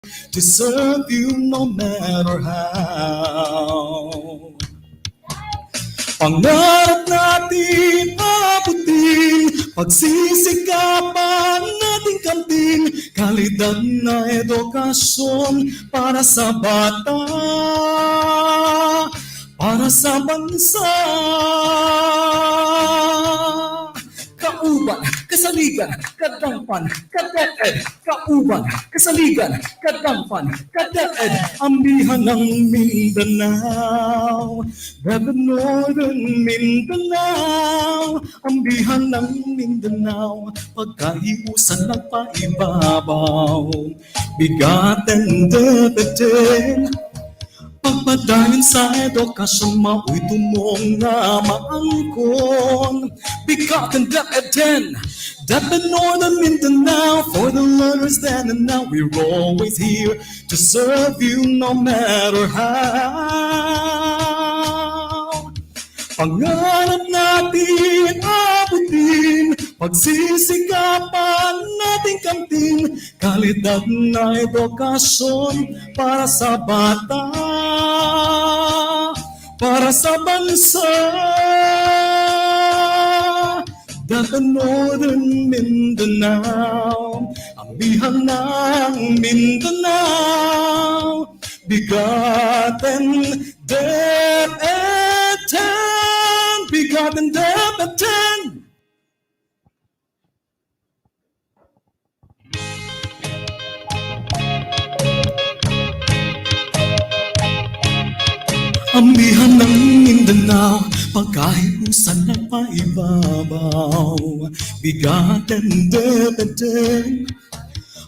to serve you no matter how. Pangarap natin abutin, pagsisikapan natin kamtin, kalidad na edukasyon para sa bata, para sa bansa. Kauban, kasaligan, kadampan, kaDepEd. Kauban, kasaligan, kadampan, kaDepEd. Ambihan ng Mindanao, DepEd Northern Mindanao. Ambihan ng Mindanao, pagkaiusan nagpaibabaw. BigaTEN DepEd, pagpadayon sa edukasyon, mao'y tumong na maangkon. BigaTEN DepEd, DepEd Northern Mindanao, for the learners then and now. We're always here to serve you no matter how. Pangarap natin abutin, pagsisikapan natin kamtin, kalidad na edukasyon para sa bata, para sa bansa. DepEd Northern Mindanao, ambihan ng Mindanao. BigaTEN DepEd, BigaTEN DepEd. Ambihan ng Mindanao, pagkaiusan na paibabaw. BigaTEN DepEd,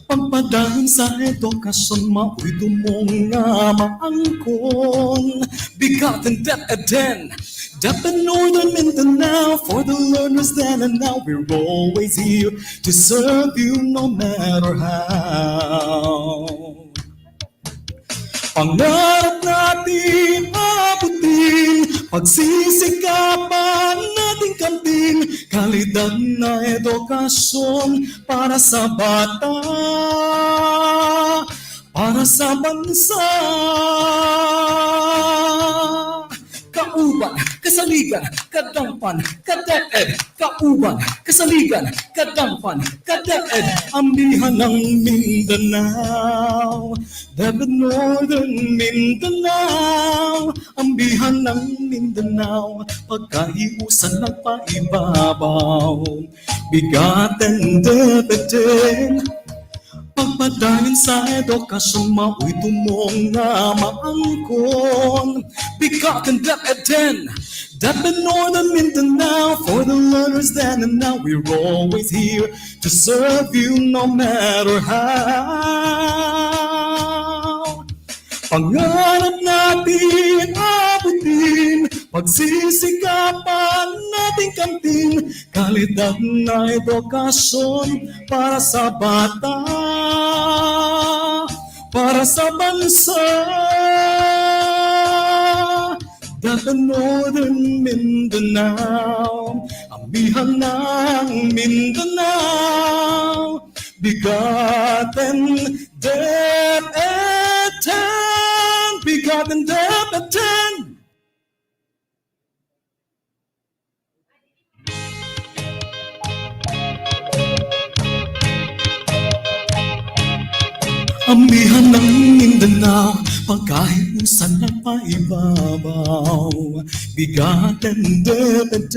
pagpadayon sa edukasyon, mao'y tumong na maangkon. BigaTEN DepEd, DepEd Northern Mindanao, for the learners then and now. We're always here to serve you no matter how. Pangarap natin abutin, pagsisikapan natin kamtin, kalidad na edukasyon para sa bata, para sa bansa. Kauban, kasaligan, kadampan, kaDepEd. Kauban, kasaligan, kadampan, kaDepEd. Ambihan ng Mindanao, DepEd Northern Mindanao. Ambihan ng Mindanao, pagkaiusan nagpaibabaw. BigaTEN DepEd, pagpadayon sa edukasyon, mao'y tumong na maangkon. BigaTEN DepEd, DepEd Northern Mindanao, for the learners then and now. We're always here to serve you no matter how. Pangarap natin abutin, pagsisikapan natin kamtin, kalidad na edukasyon para sa bata, para sa bansa. DepEd Northern Mindanao, ambihan ng Mindanao. BigaTEN DepEd, BigaTEN DepEd. Ambihan ng Mindanao, pagkaiusan na paibabaw. BigaTEN DepEd,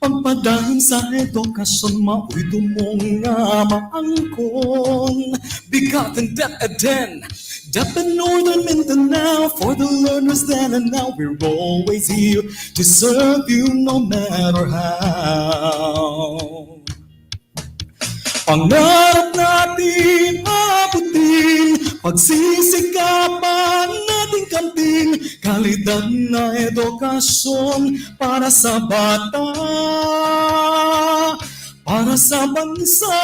pagpadayon sa edukasyon, mao'y tumong na maangkon. BigaTEN DepEd, DepEd Northern Mindanao, for the learners then and now. We're always here to serve you no matter how. Pangarap natin abutin, pagsisikapan natin kamtin, kalidad na edukasyon para sa bata, para sa bansa.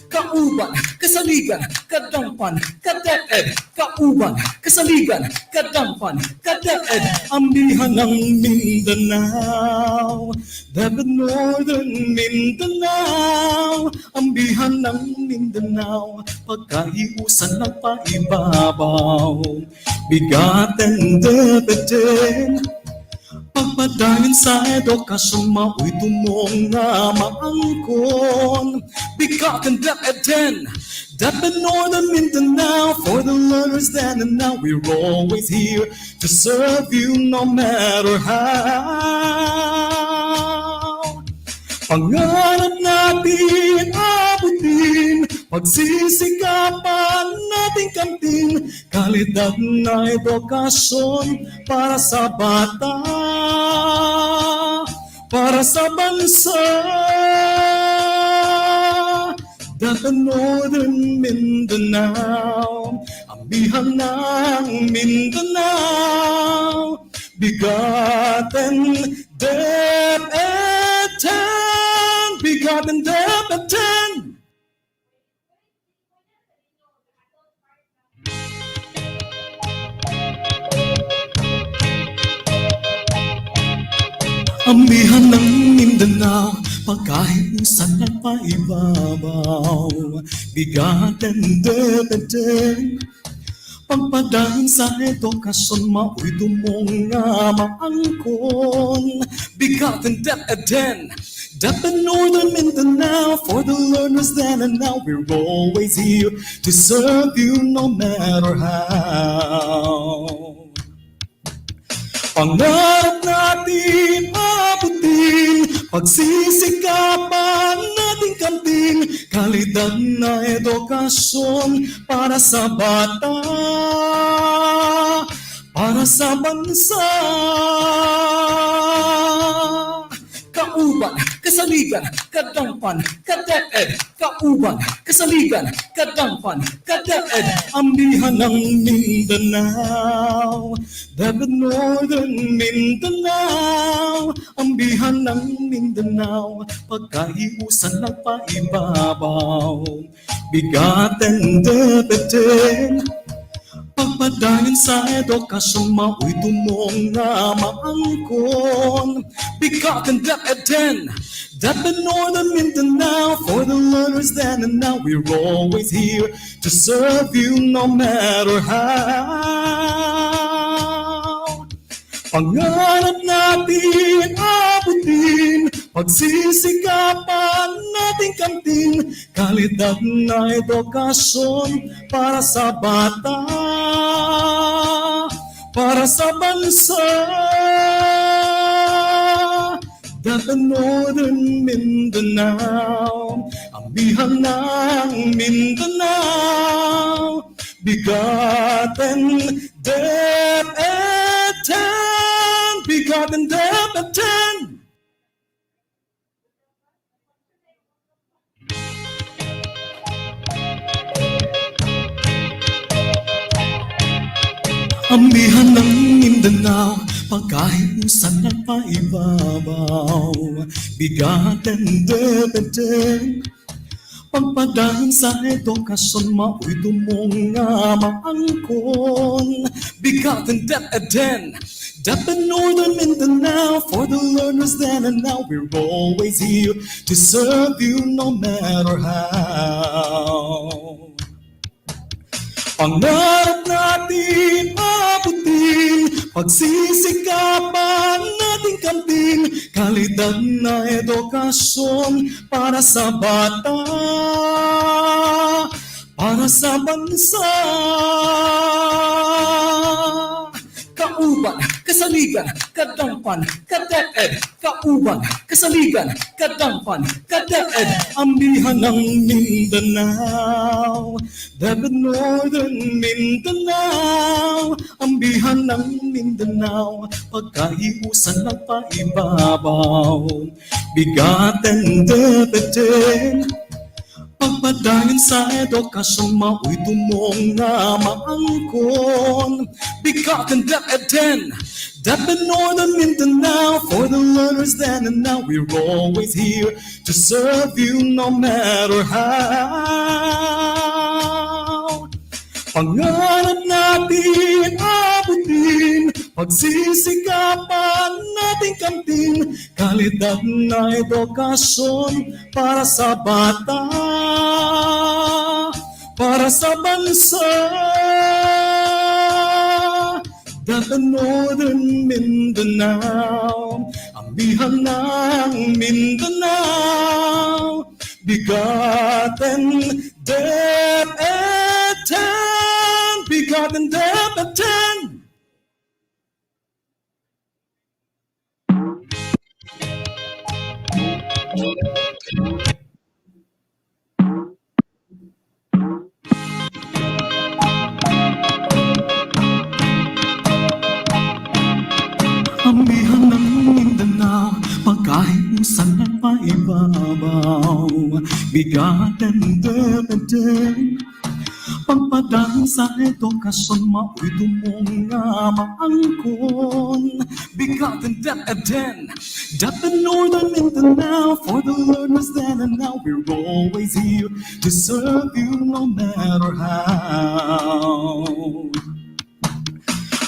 Kauban, kasaligan, kadampan, kaDepEd, kauban, kasaligan, kadampan, kaDepEd, ambihan ng Mindanao, DepEd Northern Mindanao, ambihan ng Mindanao, pagkaiusan ng paibabaw, BigaTEN DepEd, pagpadayon sa edukasyon, mao'y tumong nga maangkon. BigaTEN DepEd DepEd Northern Mindanao, for the learners then and now, we're always here to serve you no matter how. Pangarap natin abutin, pagsisikapan nating kamtin, kalidad na edukasyon para sa bata, para sa bansa. DepEd Northern Mindanao, ambihan ng Mindanao, BigaTEN DepEd X, BigaTEN DepEd X. Ambihan ng Mindanao, pagkaiusan ng paibabaw, BigaTEN DepEd X, pagpadayon sa edukasyon, mao'y tumong nga maangkon. BigaTEN DepEd X, DepEd Northern Mindanao, for the learners then and now, we're always here to serve you no matter how. Pangarap natin abutin, pagsisikapan nating kamtin, kalidad na edukasyon para sa bata, para sa bansa. Kauban, kasaligan, kadampan, kaDepEd, kauban, kasaligan, kadampan, kaDepEd, ambihan ng Mindanao, DepEd Northern Mindanao, ambihan ng Mindanao, pagkaiusan ng paibabaw, BigaTEN DepEd, pagpadayon sa edukasyon, mao'y tumong nga maangkon. BigaTEN DepEd X, DepEd Northern Mindanao, for the learners then and now, we're always here to serve you no matter how. Pangarap natin abutin, pagsisikapan nating kamtin, kalidad na edukasyon para sa bata, para sa bansa. DepEd Northern Mindanao, ambihan ng Mindanao, BigaTEN DepEd X, BigaTEN DepEd X. Ambihan ng Mindanao, pagkaiusan ng paibabaw, BigaTEN DepEd X, pagpadayon sa edukasyon, mao'y tumong nga maangkon. BigaTEN DepEd X, DepEd Northern Mindanao, for the learners then and now, we're always here to serve you no matter how. Pangarap natin abutin, pagsisikapan nating kamtin, kalidad na edukasyon para sa bata, para sa bansa. Kauban, kasaligan, kadampan, kaDepEd, kauban, kasaligan, kadampan, kaDepEd, ambihan ng Mindanao, DepEd Northern Mindanao, ambihan ng Mindanao, pagkaiusan ng paibabaw, BigaTEN DepEd X, pagpadayon sa edukasyon, mao'y tumong nga maangkon. BigaTEN DepEd X, DepEd Northern Mindanao, for the learners then and now, we're always here to serve you no matter how. Pangarap natin abutin, pagsisikapan nating kamtin, kalidad na edukasyon para sa bata, para sa bansa. DepEd Northern Mindanao, amihan ng Mindanao, BigaTEN DepEd X, BigaTEN DepEd X. Amihan ng Mindanao, pagkahiusan ng paibabaw, BigaTEN DepEd X. Pagpadang sa edukasyon, mao'y dumunga maangkon, BigaTEN DepEd X. DepEd Northern Mindanao, for the learners then and now, we're always here to serve you no matter how.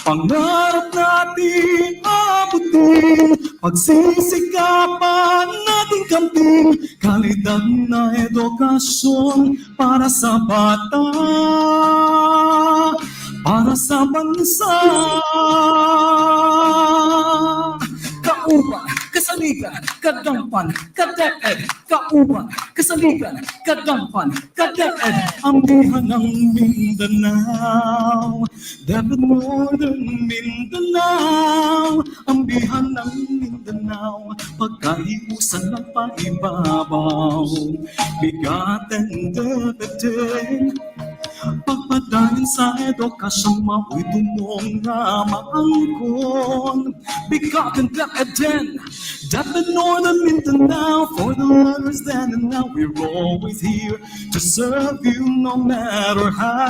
Pangarap natin abutin, pagsisikapan nating kamtin, kalidad na edukasyon para sa bata, para sa bansa. Kauban, kasaligan, kadampan, kadeped, kauban, kasaligan, kadampan, kadeped, amihan ng Mindanao, DepEd Northern Mindanao, amihan ng Mindanao, pagkahiusan ng paibabaw, BigaTEN DepEd X. Pagpadayon sa edukasyon, mao'y dumunga maangkon, BigaTEN DepEd X. DepEd Northern Mindanao, for the learners then and now, we're always here to serve you no matter how.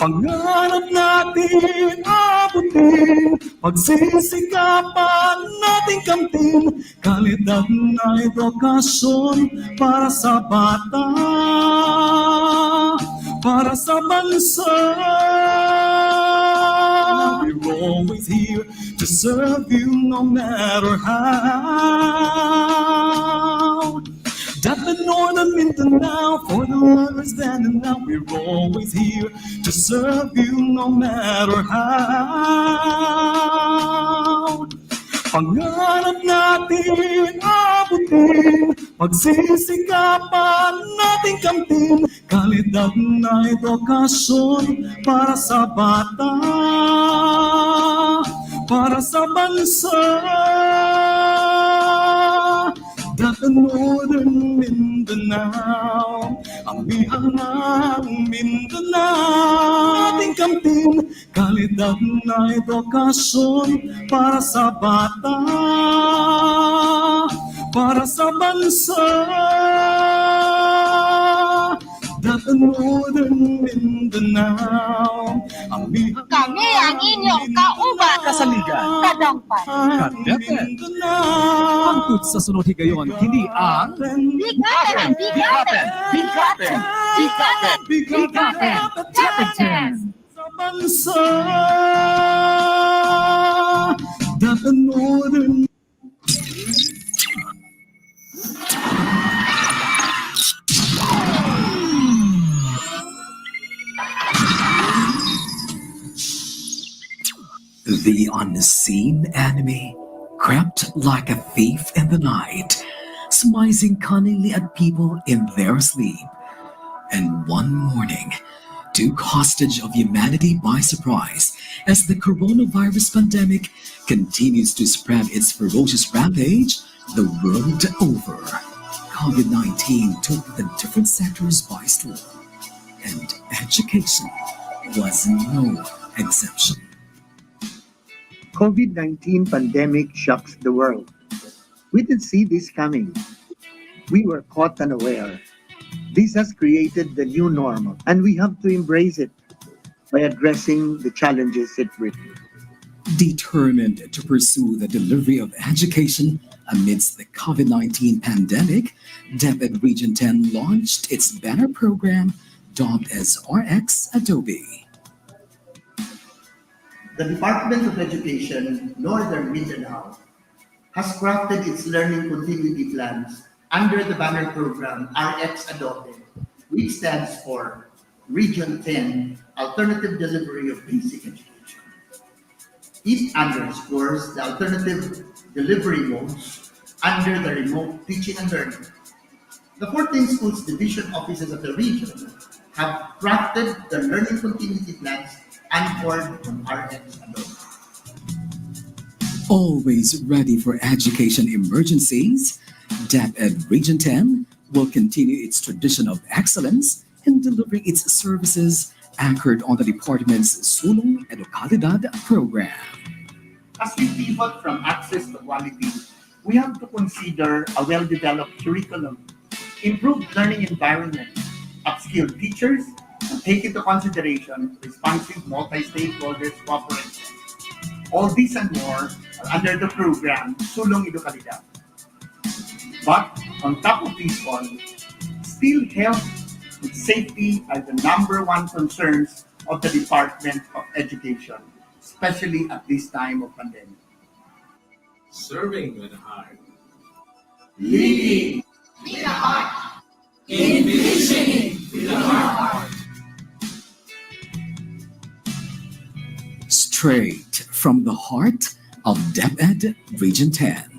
Pangarap natin abutin, pagsisikapan nating kamtin, kalidad na edukasyon para sa bata, para sa bansa. We're always here to serve you no matter how. DepEd Northern Mindanao, for the learners then and now, we're always here to serve you no matter how. Pangarap natin abutin, pagsisikapan nating kamtin, kalidad na edukasyon para sa bata, para sa bansa. DepEd Northern Mindanao, amihan ng Mindanao, ating kamtin, kalidad na edukasyon para sa bata, para sa bansa. DepEd Northern Mindanao, amihan kami ang inyong kauban, kasaligan, kadampan, kadeped. Hangtod sa sunod higayon, kini ang BigaTEN DepEd X. sa bansa. DepEd Northern. The unseen enemy crept like a thief in the night, smizing cunningly at people in their sleep, and one morning took hostage of humanity by surprise as the coronavirus pandemic continues to spread its ferocious rampage the world over. COVID-19 took the different sectors by storm, and education was no exception. COVID-19 pandemic shocks the world. We didn't see this coming. We were caught unaware. This has created the new normal, and we have to embrace it by addressing the challenges it brings. Determined to pursue the delivery of education amidst the COVID-19 pandemic, DepEd Region 10 launched its banner program dubbed as RX Adobe. The Department of Education, Northern Mindanao, has crafted its learning continuity plans under the banner program RX Adobe, which stands for Region 10 Alternative Delivery of Basic Education. It underscores the alternative delivery modes under the remote teaching and learning. The 14 schools division offices of the region have crafted the learning continuity plans anchored on RX Adobe. Always ready for education emergencies, DepEd Region 10 will continue its tradition of excellence in delivering its services anchored on the department's Sulong Edukalidad program. As we pivot from access to quality, we have to consider a well-developed curriculum, improved learning environment, upskilled teachers, and take into consideration responsive multi-stakeholders cooperation. All these and more are under the program Sulong Edukalidad. But on top of these all, still health and safety are the number one concerns of the Department of Education, especially at this time of pandemic. Serving with heart. Leading with a heart. Envisioning with a heart. Straight from the heart of DepEd Region 10.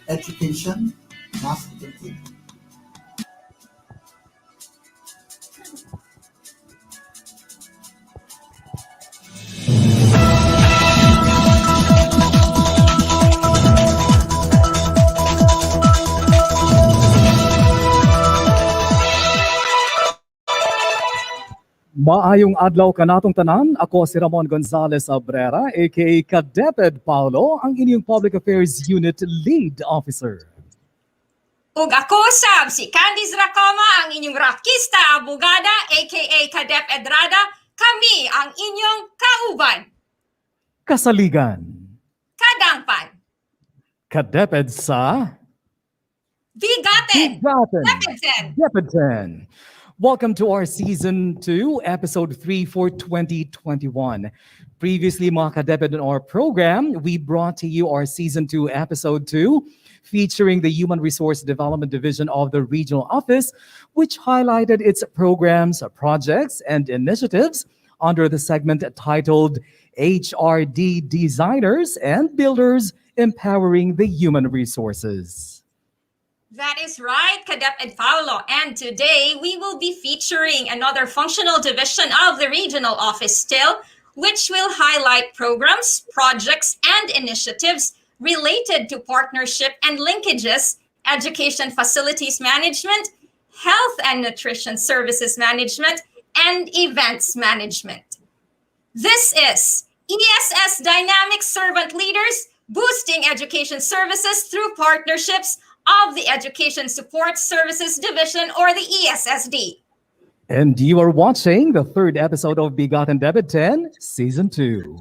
education must continue. Maayong adlaw kanatong tanan, ako si Ramon Gonzalez Abrera, aka Kadeped Paulo, ang inyong Public Affairs Unit Lead Officer. Ug ako sab si Candice Racoma, ang inyong rakista abogada aka Kadeped Rada. Kami ang inyong kauban. Kasaligan, Kadangpan. Kadeped sa BigaTEN BigaTEN DepEd X. DepEd X. Welcome to our Season 2, Episode 3 for 2021. Previously, mga kadeped, in our program, we brought to you our Season 2, Episode 2, featuring the Human Resource Development Division of the Regional Office, which highlighted its programs, projects, and initiatives under the segment titled HRD Designers and Builders Empowering the Human Resources. That is right, Kadeped Paulo. And today we will be featuring another functional division of the regional office still, which will highlight programs, projects, and initiatives related to partnership and linkages, education facilities management, health and nutrition services management, and events management. This is ESSDynamic Servant Leaders, boosting education services through partnerships of the Education Support Services Division, or the ESSD. And you are watching the third episode of BigaTEN DepEd X, Season 2.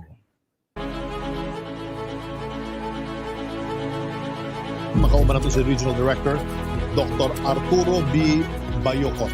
Makauma natin si Regional Director, Dr. Arturo B. Bayocot.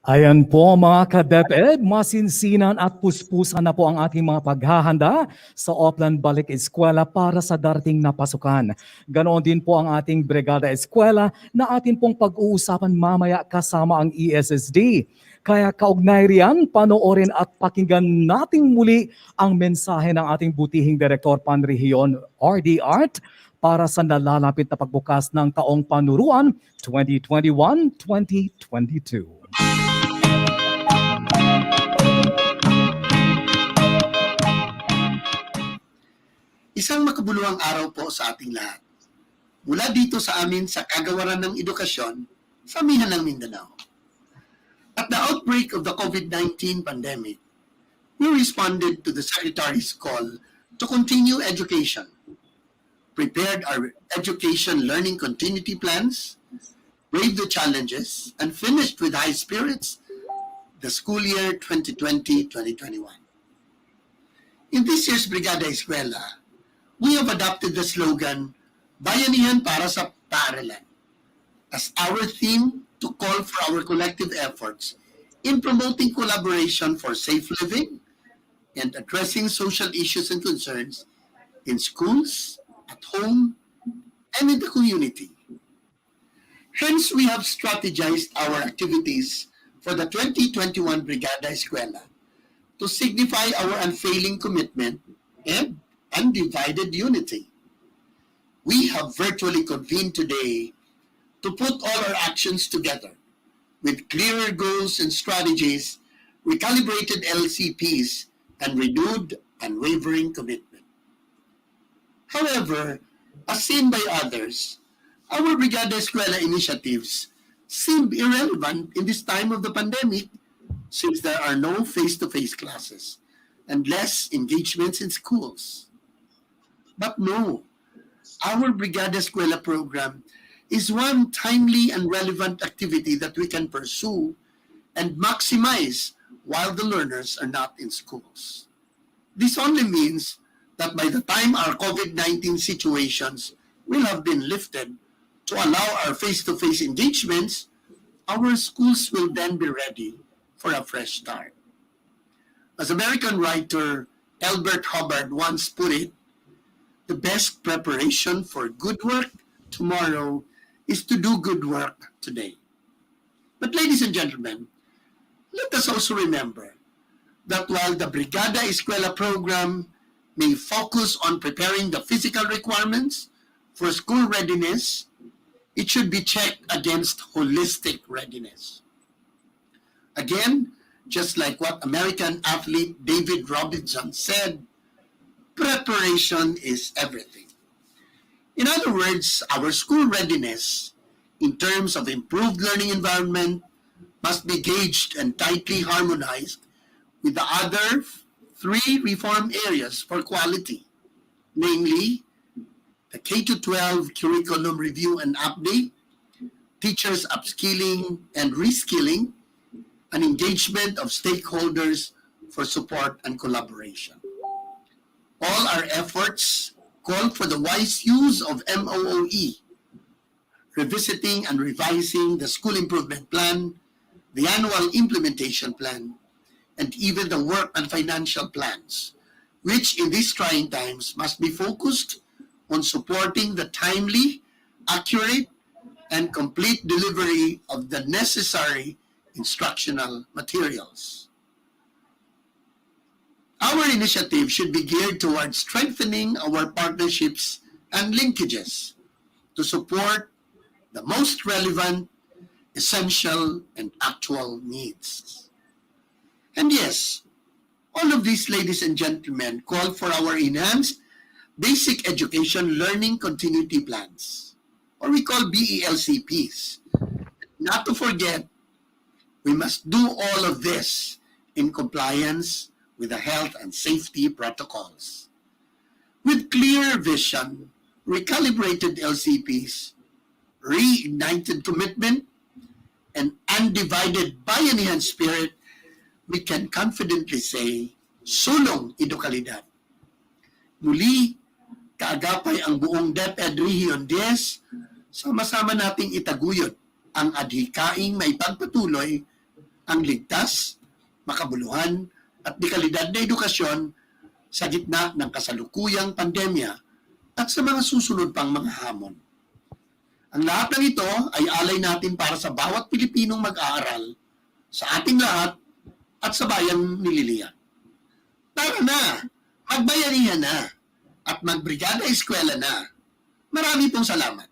Ayan po mga ka-DepEd, masinsinan at puspusan na po ang ating mga paghahanda sa Oplan Balik Eskwela para sa darating na pasukan. Ganoon din po ang ating Brigada Eskwela na atin pong pag-uusapan mamaya kasama ang ESSD. Kaya kaugnay riyan, panoorin at pakinggan nating muli ang mensahe ng ating butihing Direktor Panrehiyon RD Art para sa nalalapit na pagbukas ng taong panuruan 2021-2022. Isang makabuluhang araw po sa ating lahat. Mula dito sa amin sa Kagawaran ng Edukasyon sa Amihan ng Mindanao. At the outbreak of the COVID-19 pandemic, we responded to the Secretary's call to continue education, prepared our education learning continuity plans, braved the challenges, and finished with high spirits the school year 2020-2021. In this year's Brigada Eskwela, we have adopted the slogan, Bayanihan para sa Paaralan, as our theme to call for our collective efforts in promoting collaboration for safe living and addressing social issues and concerns in schools, at home, and in the community. Hence, we have strategized our activities for the 2021 Brigada Eskwela to signify our unfailing commitment and undivided unity. We have virtually convened today to put all our actions together with clearer goals and strategies, recalibrated LCPs, and renewed unwavering commitment. However, as seen by others, our Brigada Eskwela initiatives seem irrelevant in this time of the pandemic since there are no face-to-face classes and less engagements in schools. But no, our Brigada Eskwela program is one timely and relevant activity that we can pursue and maximize while the learners are not in schools. This only means that by the time our COVID-19 situations will have been lifted to allow our face-to-face engagements, our schools will then be ready for a fresh start. As American writer Elbert Hubbard once put it, the best preparation for good work tomorrow is to do good work today. But ladies and gentlemen, let us also remember that while the Brigada Eskwela program may focus on preparing the physical requirements for school readiness, it should be checked against holistic readiness. Again, just like what American athlete David Robinson said, preparation is everything. In other words, our school readiness, in terms of improved learning environment, must be gauged and tightly harmonized with the other three reform areas for quality, namely the K-12 curriculum review and update, teachers upskilling and reskilling, and engagement of stakeholders for support and collaboration. All our efforts call for the wise use of MOOE, revisiting and revising the school improvement plan, the annual implementation plan, and even the work and financial plans, which in these trying times must be focused on supporting the timely, accurate, and complete delivery of the necessary instructional materials. Our initiative should be geared towards strengthening our partnerships and linkages to support the most relevant, essential, and actual needs. And yes, all of these, ladies and gentlemen, call for our enhanced basic education learning continuity plans, or we call BELCPs. Not to forget, we must do all of this in compliance with the health and safety protocols. With clear vision, recalibrated LCPs, reignited commitment, and undivided bayanihan spirit, we can confidently say, sulong edukalidad. Muli, kaagapay ang buong DepEd Region 10, sama-sama nating itaguyod ang adhikaing may pagpatuloy ang ligtas, makabuluhan at dekalidad na edukasyon sa gitna ng kasalukuyang pandemya at sa mga susunod pang mga hamon. Ang lahat ng ito ay alay natin para sa bawat Pilipinong mag-aaral, sa ating lahat at sa bayang nililiyan. Tara na, magbayanihan na at magbrigada eskwela na. Marami pong salamat.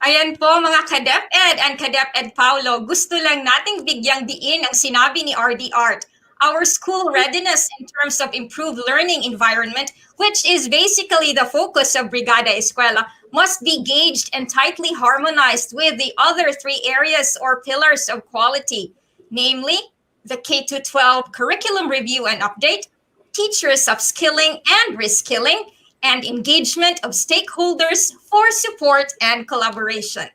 Ayan po mga ka-DepEd and ka-DepEd Paulo, gusto lang nating bigyang diin ang sinabi ni RD Art. Our school readiness in terms of improved learning environment, which is basically the focus of Brigada Eskwela, must be gauged and tightly harmonized with the other three areas or pillars of quality, namely the K-12 curriculum review and update, teachers upskilling and reskilling, and engagement of stakeholders for support and collaboration.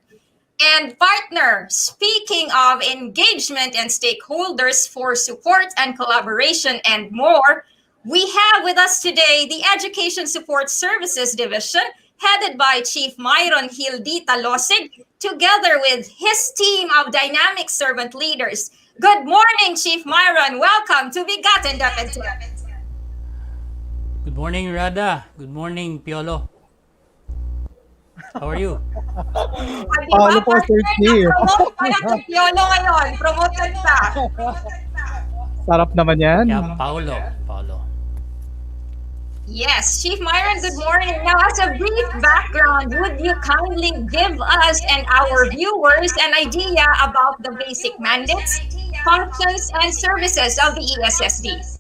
And partner, speaking of engagement and stakeholders for support and collaboration and more, we have with us today the Education Support Services Division, headed by Chief Myron Talosig, together with his team of dynamic servant leaders. Good morning, Chief Myron. Welcome to BigaTEN DepEd X. Good morning, Rada. Good morning, Piolo. How are you? Paolo po, Sir Chief. Promote pa na kay Piolo ngayon. Promoted ka. Sarap naman yan. Yeah, Paolo. Yes, Chief Myron, good morning. Now, as a brief background, would you kindly give us and our viewers an idea about the basic mandates, functions, and services of the ESSD?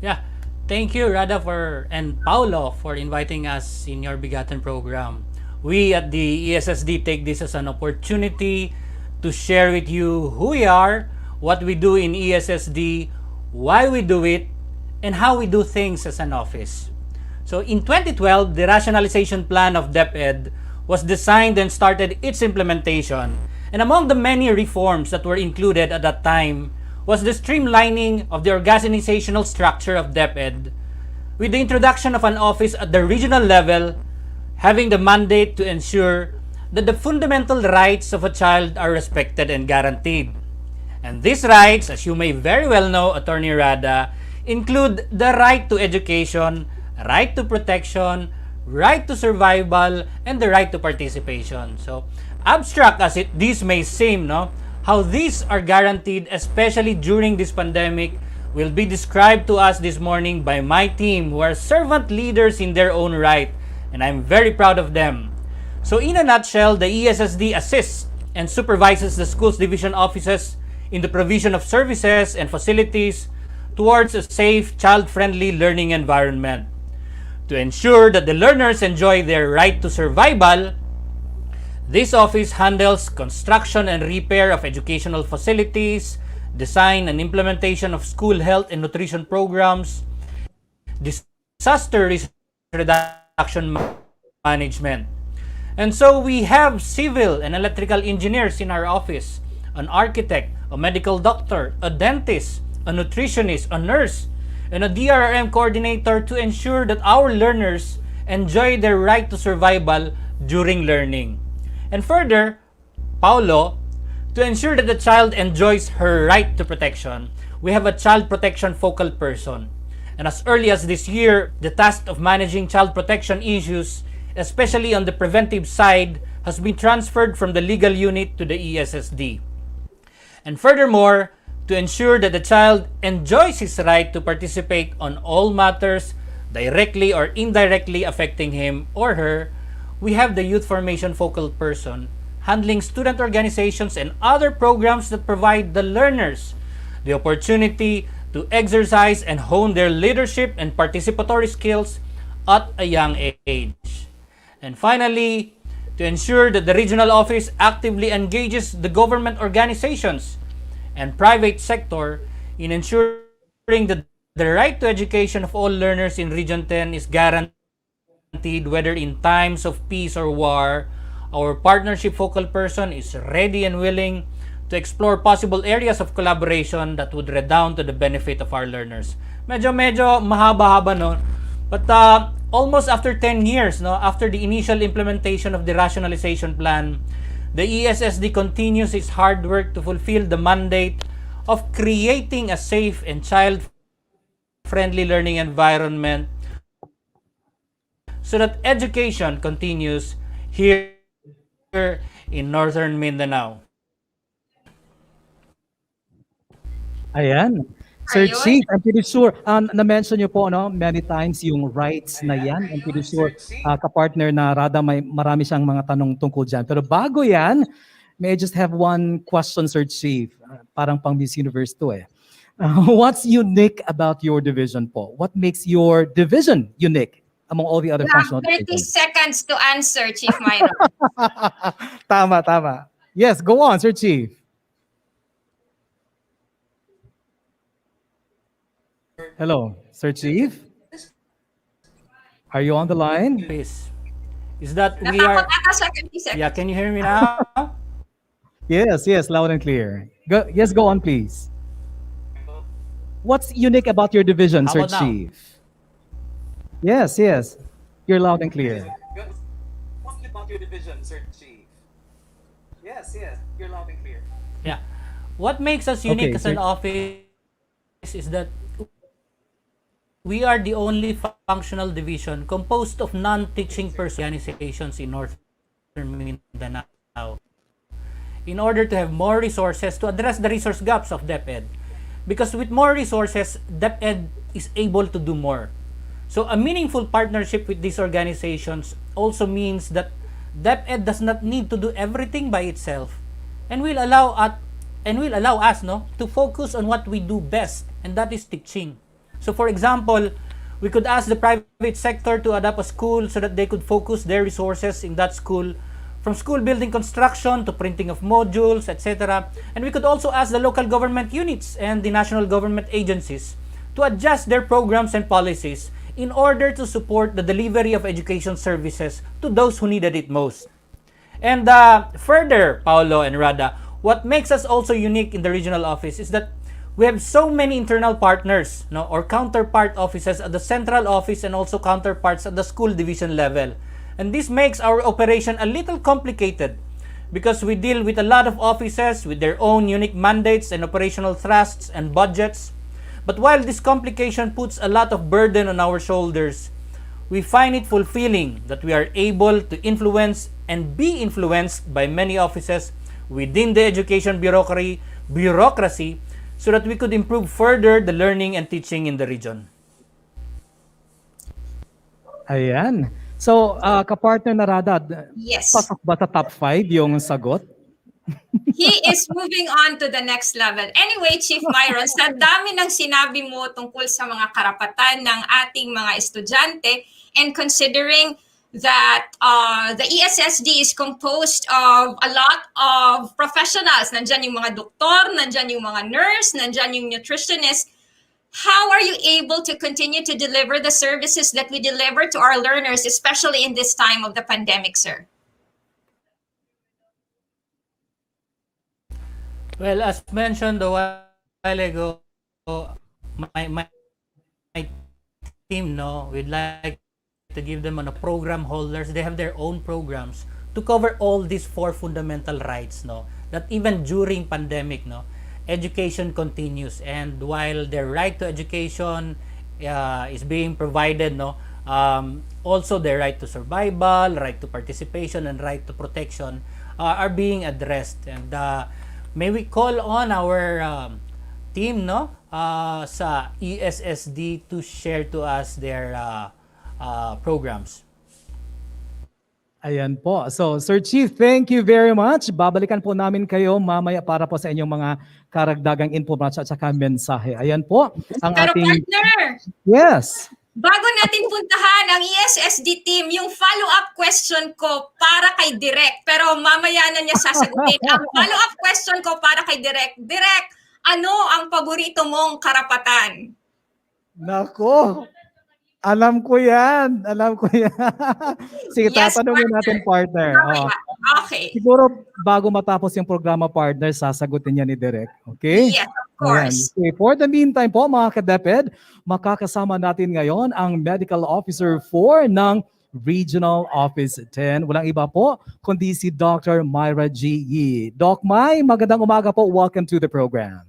Yeah, thank you, Rada, and Paolo for inviting us in your BigaTEN program. We at the ESSD take this as an opportunity to share with you who we are, what we do in ESSD, why we do it, and how we do things as an office. So in 2012, the rationalization plan of DepEd was designed and started its implementation. And among the many reforms that were included at that time was the streamlining of the organizational structure of DepEd with the introduction of an office at the regional level having the mandate to ensure that the fundamental rights of a child are respected and guaranteed. And these rights, as you may very well know, Attorney Rada, include the right to education, right to protection, right to survival, and the right to participation. So, abstract as these may seem, no? How these are guaranteed, especially during this pandemic, will be described to us this morning by my team, who are servant leaders in their own right, and I'm very proud of them. So in a nutshell, the ESSD assists and supervises the school's division offices in the provision of services and facilities towards a safe, child-friendly learning environment. To ensure that the learners enjoy their right to survival, this office handles construction and repair of educational facilities, design and implementation of school health and nutrition programs, disaster risk reduction management. And so we have civil and electrical engineers in our office, an architect, a medical doctor, a dentist, a nutritionist, a nurse, and a DRM coordinator to ensure that our learners enjoy their right to survival during learning. And further, Paulo, to ensure that the child enjoys her right to protection, we have a child protection focal person. And as early as this year, the task of managing child protection issues, especially on the preventive side, has been transferred from the legal unit to the ESSD. And furthermore, to ensure that the child enjoys his right to participate on all matters directly or indirectly affecting him or her, we have the Youth Formation Focal Person handling student organizations and other programs that provide the learners the opportunity to exercise and hone their leadership and participatory skills at a young age. And finally, to ensure that the regional office actively engages the government organizations and private sector in ensuring that the right to education of all learners in Region 10 is guaranteed whether in times of peace or war. Our partnership focal person is ready and willing to explore possible areas of collaboration that would redound to the benefit of our learners. Medyo mahaba-haba, no? But almost after 10 years, no, after the initial implementation of the rationalization plan, the ESSD continues its hard work to fulfill the mandate of creating a safe and child-friendly learning environment so that education continues here in Northern Mindanao. Ayan. Sir Ayun. Chief, I'm pretty sure, na-mention niyo po many times yung rights na yan. I'm pretty sure, kapartner na Rada, marami siyang mga tanong tungkol dyan. Pero bago yan, may I just have one question, Sir Chief. Parang pang Miss Universe to eh. What's unique about your division po? What makes your division unique among all the other You have functional 30 divisions? seconds to answer, Chief Myron. Tama. Yes, go on, Sir Chief. Hello, Sir Chief? Are you on the line? Please. Is that we are... Nakapag-ata sa 30 seconds. Yeah, can you hear me now? Yes, loud and clear. Go on, please. What's unique about your division, How Sir about now? Chief? Yes. You're loud and clear. What's unique about your division, Sir Chief? Yes, you're loud and clear. Yeah. What makes us unique Okay, as an sir. office is that we are the only functional division composed of non-teaching organizations in Northern Mindanao in order to have more resources to address the resource gaps of DepEd. Because with more resources, DepEd is able to do more. So a meaningful partnership with these organizations also means that DepEd does not need to do everything by itself and will allow us to focus on what we do best, and that is teaching. So for example, we could ask the private sector to adopt a school so that they could focus their resources in that school, from school building construction to printing of modules, etc. And we could also ask the local government units and the national government agencies to adjust their programs and policies in order to support the delivery of education services to those who needed it most. And further, Paolo and Rada, what makes us also unique in the regional office is that we have so many internal partners, or counterpart offices at the central office and also counterparts at the school division level. And this makes our operation a little complicated because we deal with a lot of offices with their own unique mandates and operational thrusts and budgets. But while this complication puts a lot of burden on our shoulders, we find it fulfilling that we are able to influence and be influenced by many offices within the education bureaucracy so that we could improve further the learning and teaching in the region. Ayan. So, kapartner na Rada, Yes. pasok ba sa top 5 yung sagot? He is moving on to the next level. Anyway, Chief Myron, sa dami ng sinabi mo tungkol sa mga karapatan ng ating mga estudyante, and considering that the ESSD is composed of a lot of professionals, nandyan yung mga doktor, nandyan yung mga nurse, nandyan yung nutritionist, how are you able to continue to deliver the services that we deliver to our learners, especially in this time of the pandemic, sir? Well, as mentioned a while ago, my team, we'd like to give them program holders. They have their own programs to cover all these 4 fundamental rights, that even during pandemic, education continues. And while their right to education is being provided, also their right to survival, right to participation, and right to protection are being addressed. And may we call on our team sa ESSD to share to us their programs. Ayan po. So, Sir Chief, thank you very much. Babalikan po namin kayo mamaya para po sa inyong mga karagdagang impormasyon at saka mensahe. Ayan po ang Pero ating... partner, Yes. bago natin puntahan ang ESSD team, yung follow-up question ko para kay Direk, pero mamaya na niya sasagutin. Ang follow-up question ko para kay Direk, Direk, ano ang paborito mong karapatan? Nako, alam ko yan. Alam ko yan. Sige, Yes, tatanungin natin, partner. Oh. Mamaya. Okay. Siguro, bago matapos yung programa, partner, sasagutin niya ni Direk. Okay? Yes, of Ayan. course. Okay. For the meantime po, mga ka-DepEd, makakasama natin ngayon ang Medical Officer 4 ng Regional Office 10. Walang iba po, kundi si Dr. Myra G. Yee. Doc May, magandang umaga po. Welcome to the program.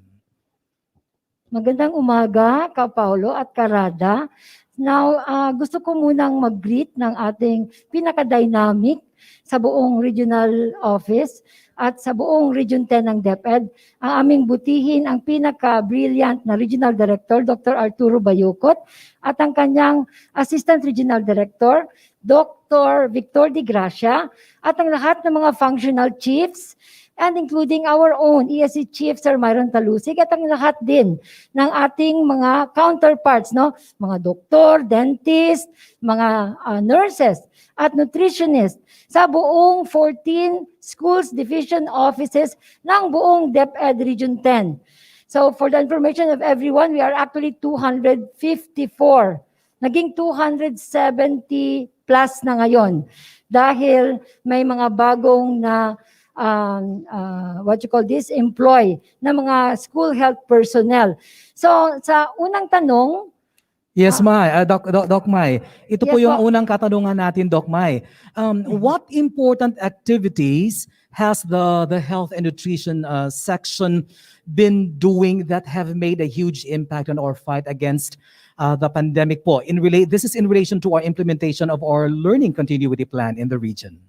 Magandang umaga, Ka Paulo at Karada. Now, gusto ko munang mag-greet ng ating pinaka-dynamic sa buong regional office at sa buong Region 10 ng DepEd. Ang aming butihin, ang pinaka-brilliant na Regional Director, Dr. Arturo Bayocot, at ang kanyang Assistant Regional Director, Dr. Victor de Gracia, at ang lahat ng mga functional chiefs, and including our own ESC Chief, Sir Myron Talosig, at ang lahat din ng ating mga counterparts, no? Mga doktor, dentist, mga nurses, at nutritionist sa buong 14 schools division offices ng buong DepEd Region 10. So for the information of everyone, we are actually 254. Naging 270 plus na ngayon dahil may mga bagong na employ na mga school health personnel. So sa unang tanong, Yes, May. Doc May. Ito po Yes, yung po. unang katanungan natin, Doc May. What important activities has the health and nutrition section been doing that have made a huge impact on our fight against the pandemic po? This is in relation to our implementation of our learning continuity plan in the region.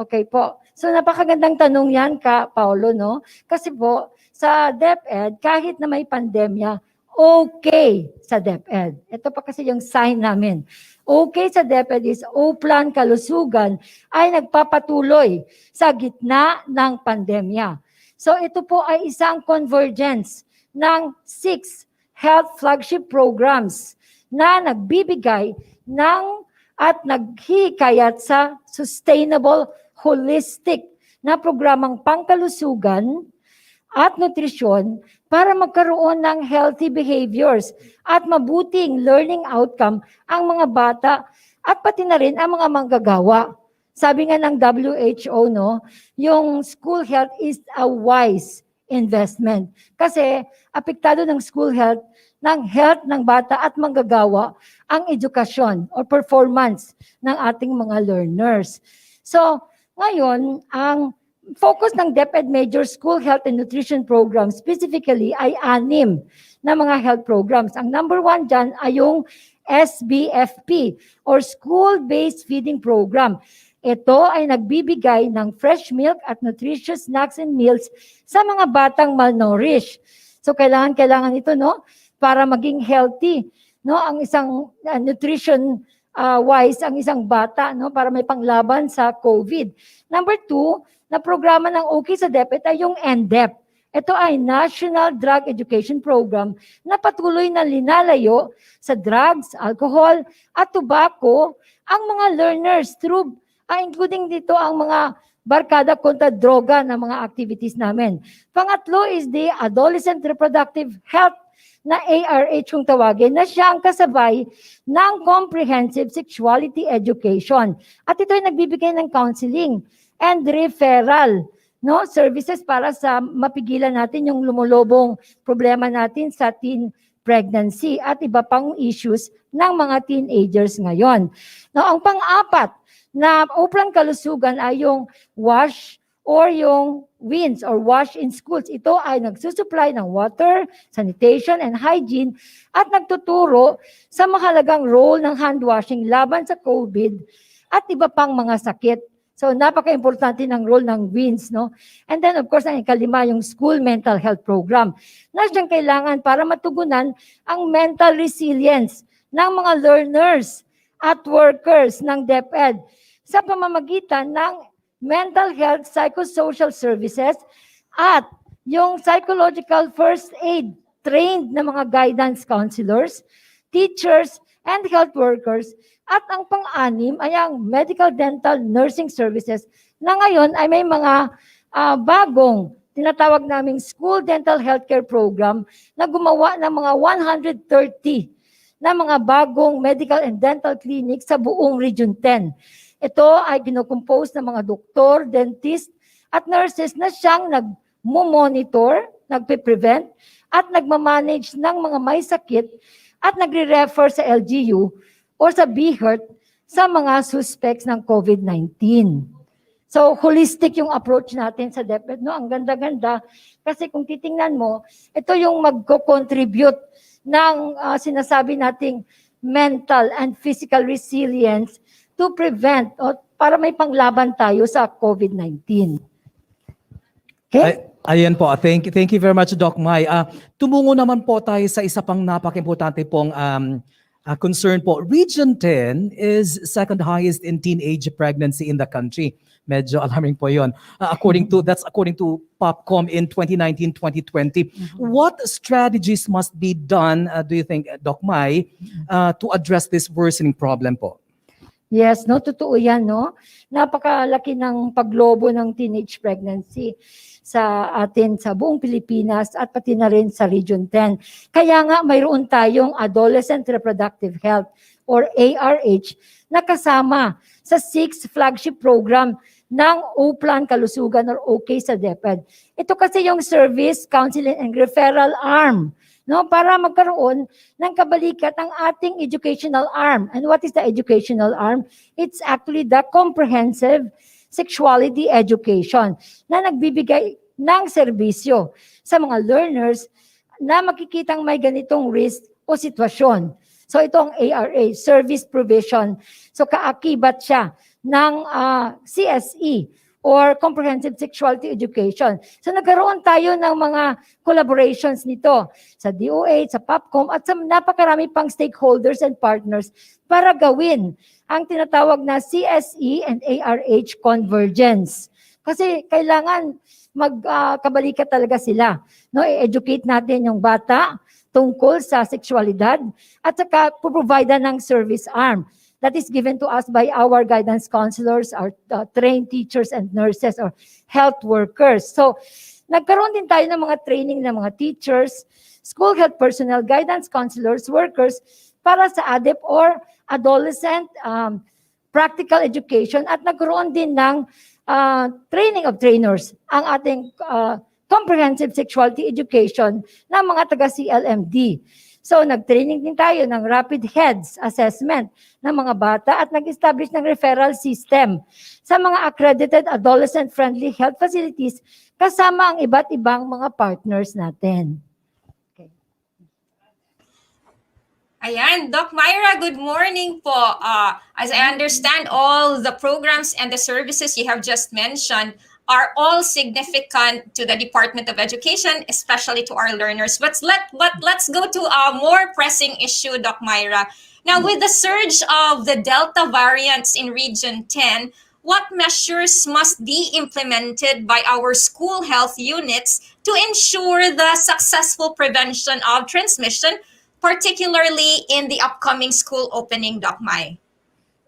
okay po. So napakagandang tanong yan, Ka Paulo, no? Kasi po, sa DepEd, kahit na may pandemya, okay sa DepEd. Ito pa kasi yung sign namin. Okay sa DepEd is O-Plan Kalusugan ay nagpapatuloy sa gitna ng pandemya. So ito po ay isang convergence ng 6 health flagship programs na nagbibigay ng at naghihikayat sa sustainable, holistic na programang pangkalusugan at nutrisyon para magkaroon ng healthy behaviors at mabuting learning outcome ang mga bata at pati na rin ang mga manggagawa. Sabi nga ng WHO, no, yung school health is a wise investment. Kasi apektado ng school health ng bata at manggagawa ang edukasyon or performance ng ating mga learners. So, ngayon, ang focus ng DepEd Major School Health and Nutrition Program specifically ay 6 na mga health programs. Ang number 1 dyan ay yung SBFP or School-Based Feeding Program. Ito ay nagbibigay ng fresh milk at nutritious snacks and meals sa mga batang malnourished. So kailangan ito, no, para maging healthy, no, ang isang nutrition wise ang isang bata, no, para may panglaban sa COVID. Number 2, na programa ng OK sa DepEd ay yung NDEP. Ito ay National Drug Education Program na patuloy na linalayo sa drugs, alcohol, at tobacco ang mga learners through, including dito ang mga barkada kontra droga na mga activities namin. Pangatlo is the Adolescent Reproductive Health na ARH kung tawagin, na siya ang kasabay ng Comprehensive Sexuality Education. At ito ay nagbibigay ng counseling and referral, no, services para sa mapigilan natin yung lumulobong problema natin sa teen pregnancy at iba pang issues ng mga teenagers ngayon. Now, ang pang-apat na uplang kalusugan ay yung WASH or yung WINS or WASH in schools. Ito ay nagsusupply ng water, sanitation, and hygiene at nagtuturo sa mahalagang role ng hand washing laban sa COVID at iba pang mga sakit. So, napaka-importante ng role ng WINS, no? And then, of course, ang ikalima, yung school mental health program na siyang kailangan para matugunan ang mental resilience ng mga learners at workers ng DepEd sa pamamagitan ng mental health psychosocial services at yung psychological first aid trained na mga guidance counselors, teachers, and health workers. At ang pang-anim ay ang medical dental nursing services na ngayon ay may mga bagong tinatawag naming school dental healthcare program na gumawa ng mga 130 na mga bagong medical and dental clinics sa buong Region 10. Ito ay kinocompose ng mga doktor, dentist, at nurses na siyang nagmo-monitor, nagpe-prevent, at nagmamanage ng mga may sakit at nagre-refer sa LGU or sa BHERT sa mga suspects ng COVID-19. So, holistic yung approach natin sa DepEd. No? Ang ganda-ganda. Kasi kung titingnan mo, ito yung magko-contribute ng sinasabi nating mental and physical resilience to prevent o para may panglaban tayo sa COVID-19. Okay? Ayan po. Thank you very much, Doc Mai. Tumungo naman po tayo sa isa pang napaka-importante pong concern po. Region 10 is second highest in teenage pregnancy in the country. Medyo alarming po 'yon. According to Popcom in 2019-2020. What strategies must be done, do you think, Doc Mai, to address this worsening problem po? Yes, no, totoo yan, no? Napakalaki ng paglobo ng teenage pregnancy sa atin sa buong Pilipinas at pati na rin sa Region 10. Kaya nga mayroon tayong Adolescent Reproductive Health or ARH na kasama sa 6th flagship program ng O-Plan Kalusugan or OK sa DepEd. Ito kasi yung service, counseling and referral arm, no, para magkaroon ng kabalikat ang ating educational arm. And what is the educational arm? It's actually the comprehensive sexuality education na nagbibigay ng serbisyo sa mga learners na makikitang may ganitong risk o sitwasyon. So ito ang ARA, Service Provision. So kaakibat siya ng CSE or Comprehensive Sexuality Education. So nagkaroon tayo ng mga collaborations nito sa DOH, sa Popcom at sa napakarami pang stakeholders and partners para gawin ang tinatawag na CSE and ARH convergence. Kasi kailangan magkabalikat talaga sila. No, i-educate natin yung bata tungkol sa sexualidad at saka provide ng service arm that is given to us by our guidance counselors, our trained teachers and nurses or health workers. So, nagkaroon din tayo ng mga training ng mga teachers, school health personnel, guidance counselors, workers para sa ADEP or adolescent practical education at nagkaroon din ng training of trainers ang ating comprehensive sexuality education ng mga taga-CLMD. So, nag-training din tayo ng rapid heads assessment ng mga bata at nag-establish ng referral system sa mga accredited adolescent-friendly health facilities kasama ang iba't ibang mga partners natin. Okay. Ayan, Doc Myra, good morning po. As I understand, all the programs and the services you have just mentioned are all significant to the Department of Education, especially to our learners. But let's go to a more pressing issue, Doc Myra. Now, with the surge of the Delta variants in Region 10, what measures must be implemented by our school health units to ensure the successful prevention of transmission, particularly in the upcoming school opening, Doc May?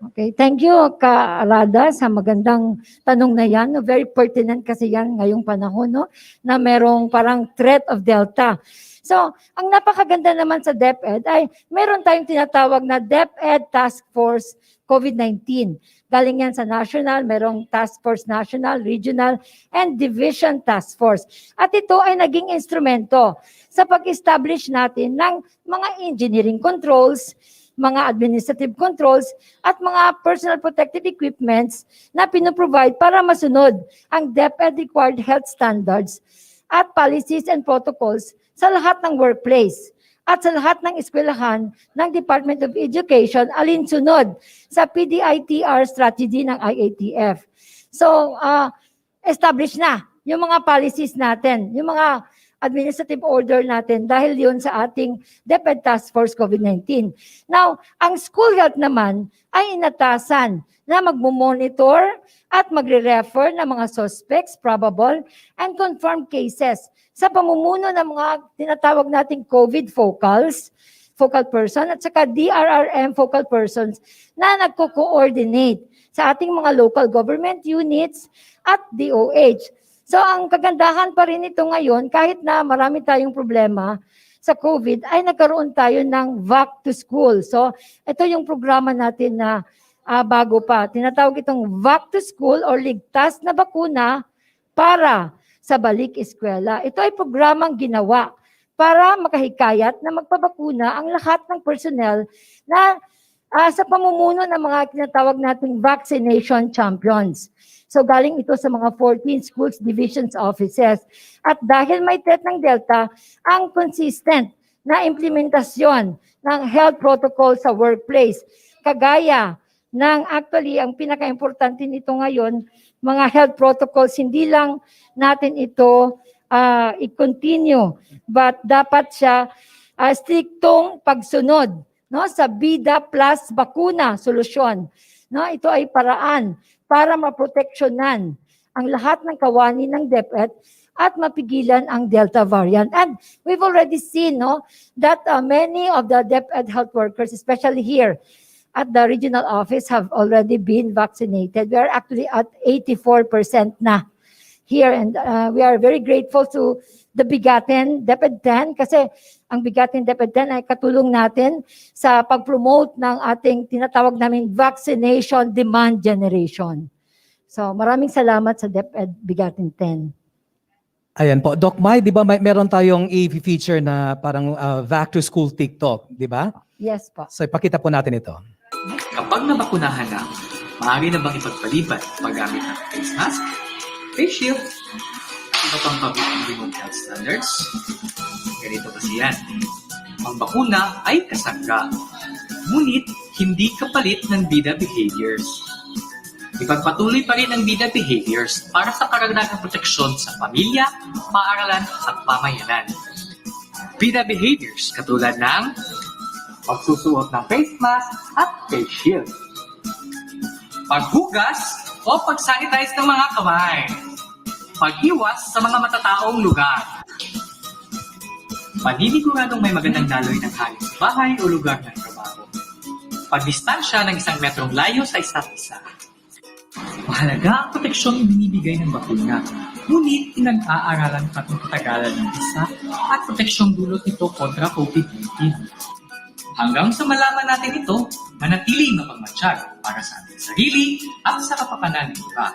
Okay, thank you, Ka-Rada, sa magandang tanong na yan. Very pertinent kasi yan ngayong panahon, no? Na merong parang threat of Delta. So, ang napakaganda naman sa DepEd ay meron tayong tinatawag na DepEd Task Force COVID-19. Galing yan sa national, merong Task Force National, Regional, and Division Task Force. At ito ay naging instrumento sa pag-establish natin ng mga engineering controls, mga administrative controls, at mga personal protective equipments na pinoprovide para masunod ang DepEd required health standards at policies and protocols sa lahat ng workplace at sa lahat ng eskwelahan ng Department of Education alinsunod sa PDITR strategy ng IATF. So, establish na yung mga policies natin, yung mga administrative order natin dahil yun sa ating DepEd Task Force COVID-19. Now, ang school health naman ay inatasan na magmumonitor at magre-refer ng mga suspects, probable, and confirmed cases sa pamumuno ng mga tinatawag nating COVID focal person, at saka DRRM focal persons na nagko-coordinate sa ating mga local government units at DOH. So ang kagandahan pa rin ito ngayon, kahit na marami tayong problema sa COVID ay nagkaroon tayo ng Back to School. So, ito yung programa natin na bago pa. Tinatawag itong Back to School or Ligtas na Bakuna para sa Balik Eskwela. Ito ay programang ginawa para makahikayat na magpabakuna ang lahat ng personnel na sa pamumuno ng mga tinatawag nating vaccination champions. So galing ito sa mga 14 schools divisions offices. At dahil may threat ng Delta, ang consistent na implementasyon ng health protocol sa workplace. Kagaya ng actually, ang pinaka-importante nito ngayon, mga health protocols, hindi lang natin ito i-continue, but dapat siya striktong pagsunod, no, sa BIDA plus bakuna solusyon. No, ito ay paraan para maproteksyonan ang lahat ng kawani ng DepEd at mapigilan ang Delta variant. And we've already seen, no, that many of the DepEd health workers, especially here at the regional office, have already been vaccinated. We are actually at 84% na here, and we are very grateful to the BigaTEN DepEd X kasi ang BigaTEN DepEd X ay katulong natin sa pag-promote ng ating tinatawag naming vaccination demand generation. So maraming salamat sa DepEd BigaTEN X. Ayan po. Doc May, di ba meron tayong i-feature na parang back to school TikTok, di ba? Yes po. So ipakita po natin ito. Kapag nabakunahan na, maaari na bang ipagpaliban paggamit ng face mask, face shield, iba pang public minimum health standards? Ganito kasi yan. Ang bakuna ay kasangga, ngunit hindi kapalit ng BIDA behaviors. Ipagpatuloy pa rin ang BIDA behaviors para sa karagdagang proteksyon sa pamilya, paaralan at pamayanan. BIDA behaviors katulad ng pagsusuot ng face mask at face shield, paghugas o pag-sanitize ng mga kamay, pag-iwas sa mga matataong lugar, paniguradong may magandang daloy ng hangin sa bahay o lugar ng trabaho, pagdistansya ng 1 metrong layo sa isa't isa. Mahalaga ang proteksyong binibigay ng bakuna, ngunit pinag-aaralan pa ang katagalan ng isa at proteksyong dulot nito kontra COVID-19. Hanggang sa malaman natin ito, manatiling mapagmatsyag para sa ating sarili at sa kapakanan ng iba.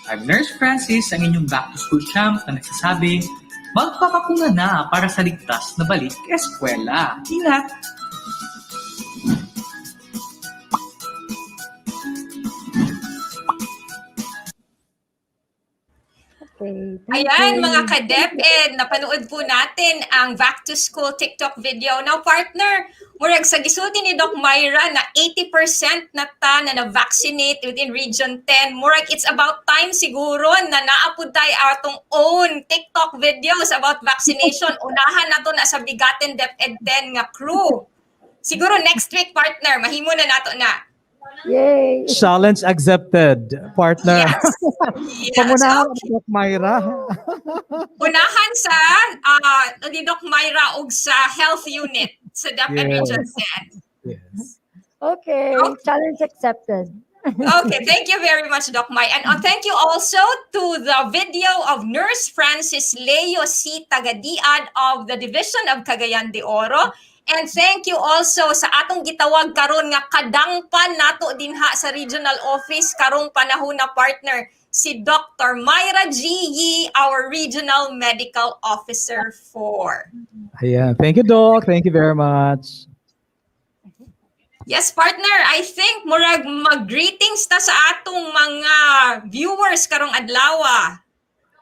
I'm Nurse Francis, ang inyong back-to-school champ na nagsasabi, magpapakuna na para sa ligtas na balik eskwela. Ingat! Okay. Ayan, mga ka-DepEd, napanood po natin ang Back to School TikTok video. Now, partner, murag sa gisulti ni Doc Myra na 80% na ta na na-vaccinate within Region 10. Murag, it's about time siguro na naapod tayo atong own TikTok videos about vaccination. Unahan na to na sa BigaTEN DepEd 10 nga crew. Siguro next week, partner, mahimo na nato na. Yay! Challenge accepted, partner. Yes. Pamunahan Okay. Doc Myra. Unahan sa ni Doc Myra og sa health unit sa DepEd Region 10. Yes. Okay, challenge accepted. Okay, thank you very much, Doc May. And thank you also to the video of Nurse Francis Leo C. Tagadiad of the Division of Cagayan de Oro. And thank you also sa atong gitawag karon nga kadangpan nato dinha sa regional office karong panahon na partner si Dr. Myra G. Yee, our regional medical officer 4. Ayan. Thank you, Doc. Thank you very much. Yes, partner. I think murag mag-greetings ta sa atong mga viewers karong adlaw.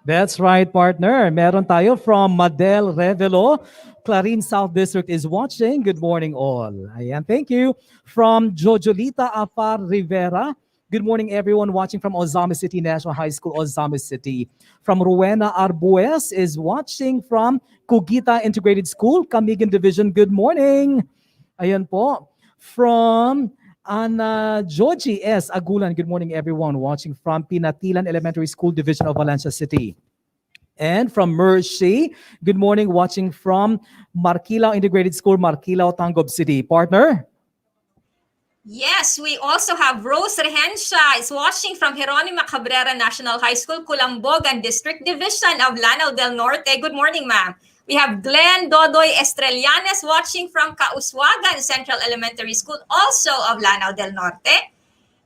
That's right, partner. Meron tayo from Madel Revelo. Clarin South District is watching. Good morning, all. Ayan, thank you. From Jojolita Afar Rivera. Good morning, everyone watching from Ozami City National High School, Ozami City. From Rowena Arbues is watching from Cugita Integrated School, Camigan Division. Good morning. Ayan po. From Ana Georgie S. Agulan. Good morning, everyone watching from Pinatilan Elementary School Division of Valencia City. And from Mercy, good morning, watching from Marquilao Integrated School, Marquilao, Tangob City. Partner? Yes, we also have Rose Regencia is watching from Jeronimo Cabrera National High School, Culambogan District Division of Lanao del Norte. Good morning, ma'am. We have Glenn Dodoy Estrellanes watching from Causwagan Central Elementary School, also of Lanao del Norte.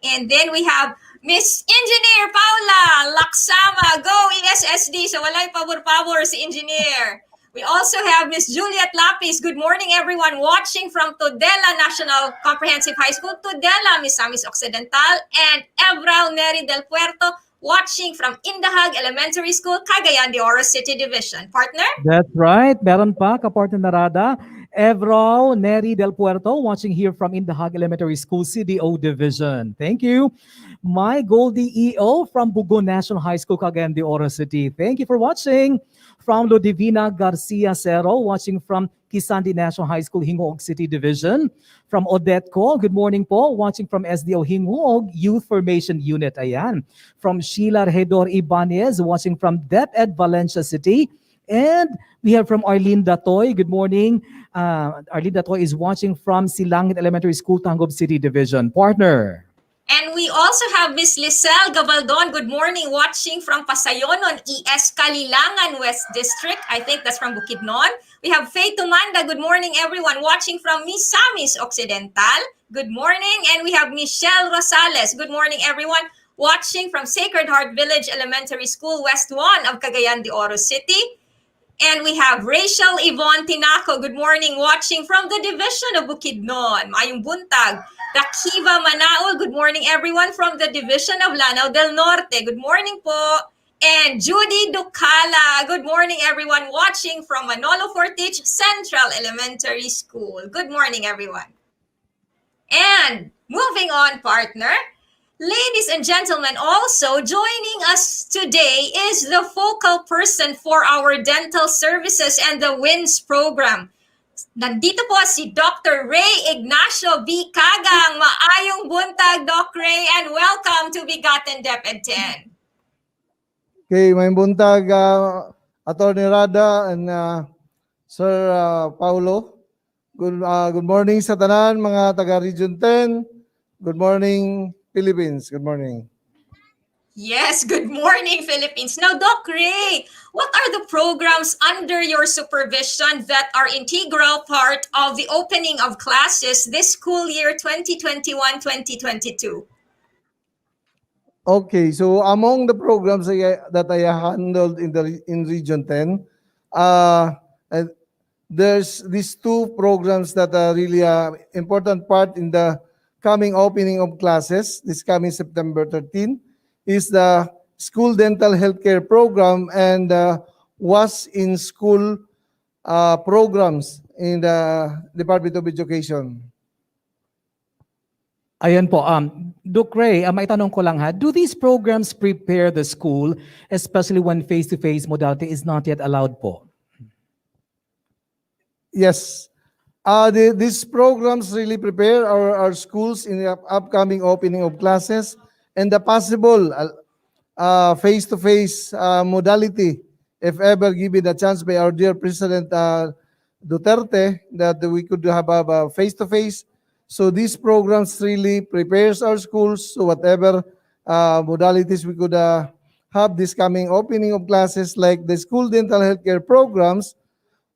And then we have Miss Engineer Paula Laksama. Go ESSD! So walay pabor-pabor si Engineer. We also have Miss Juliet Lapis. Good morning, everyone, watching from Tudela National Comprehensive High School, Tudela, Misamis Occidental, and Evrao Neri del Puerto, watching from Indahag Elementary School, Cagayan de Oro City Division. Partner? That's right. Meron pa, kapartner narada. Evrao Neri del Puerto, watching here from Indahag Elementary School, CDO Division. Thank you. My Goldie EO from Bugon National High School, Cagayan de Oro City. Thank you for watching. From Lodivina Garcia Cero, watching from Kisandi National High School, Hingoog City Division. From Odette Ko, good morning po, watching from SDO Hingoog Youth Formation Unit. Ayan. From Sheila Redor Ibanez, watching from DepEd Valencia City. And we have from Arlene Datoy, good morning. Arlene Datoy is watching from Silangit Elementary School, Tangob City Division. Partner. And we also have Miss Leizl Gabaldon. Good morning, watching from Pasayonon, ES Kalilangan West District. I think that's from Bukidnon. We have Faye Tumanda. Good morning, everyone, watching from Misamis Occidental. Good morning. And we have Michelle Rosales. Good morning, everyone, watching from Sacred Heart Village Elementary School, West 1 of Cagayan de Oro City. And we have Rachel Yvonne Tinaco. Good morning, watching from the division of Bukidnon. Mayong buntag. Rakiva Manaol. Good morning, everyone, from the division of Lanao del Norte. Good morning po. And Judy Ducala. Good morning, everyone, watching from Manolo Fortich Central Elementary School. Good morning, everyone. And moving on, partner. Ladies and gentlemen, also joining us today is the focal person for our dental services and the WINS program. Nandito po si Dr. Ray Ignacio B. Cagang. Maayong buntag, Doc Ray, and welcome to BigaTEN DepEd 10. Okay, may buntag, Attorney Rada and Sir Paulo. Good morning sa tanan, mga taga Region 10. Good morning, Philippines. Good morning. Yes, good morning, Philippines. Now, Doc Ray, what are the programs under your supervision that are integral part of the opening of classes this school year 2021-2022? Okay, so among the programs that I handled in Region 10, there's these two programs that are really an important part in the coming opening of classes this coming September 13 is the School Dental Healthcare Program and was in school programs in the Department of Education. Ayan po. Doc Ray, maitanong ko lang ha, do these programs prepare the school, especially when face-to-face modality is not yet allowed po? Yes. These programs really prepare our schools in the upcoming opening of classes and the possible face-to-face modality, if ever given a chance by our dear President Duterte, that we could have a face-to-face. So these programs really prepares our schools so whatever modalities we could have this coming opening of classes like the school dental healthcare programs.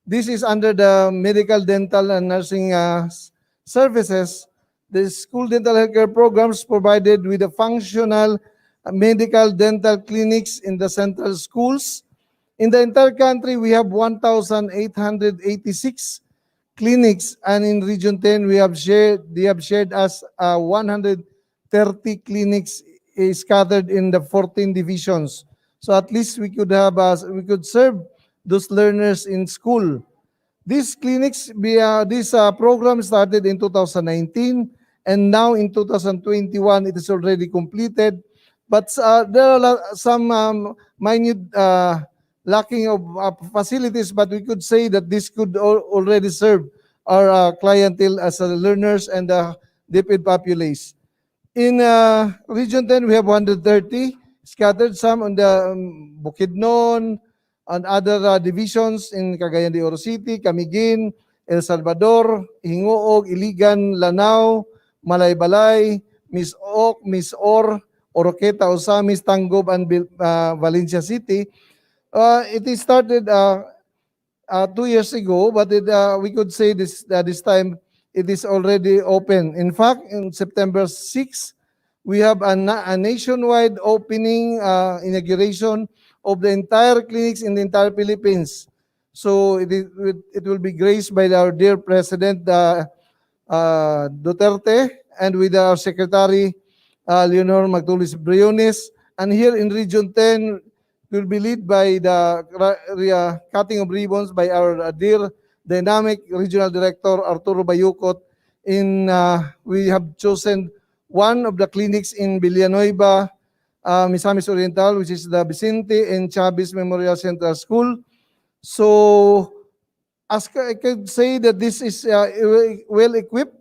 This is under the medical, dental, and nursing services. The school dental healthcare programs provided with the functional medical dental clinics in the central schools. In the entire country, we have 1,886 clinics, and in Region 10, they have shared as 130 clinics scattered in the 14 divisions. So at least we could have we could serve those learners in school. These clinics, this program started in 2019, and now in 2021, it is already completed. But there are some minute lacking of facilities, but we could say that this could already serve our clientele as learners and the DepEd populace. In Region 10, we have 130 scattered, some on the Bukidnon, and other divisions in Cagayan de Oro City, Camiguin, El Salvador, Hingoog, Iligan, Lanao, Malaybalay, Miss Or, Oroqueta, Osamis, Tangob, and Valencia City. It is started 2 years ago, but we could say this time it is already open. In fact, in September 6, we have a nationwide opening inauguration of the entire clinics in the entire Philippines. So it will be graced by our dear President Duterte and with our Secretary Leonor Magtulis Briones. And here in Region 10, will be led by the cutting of ribbons by our dear dynamic Regional Director Arturo Bayocot. We have chosen one of the clinics in Villanueva, Misamis Oriental, which is the Vicente and Chavez Memorial Central School. So, as I could say that this is well equipped,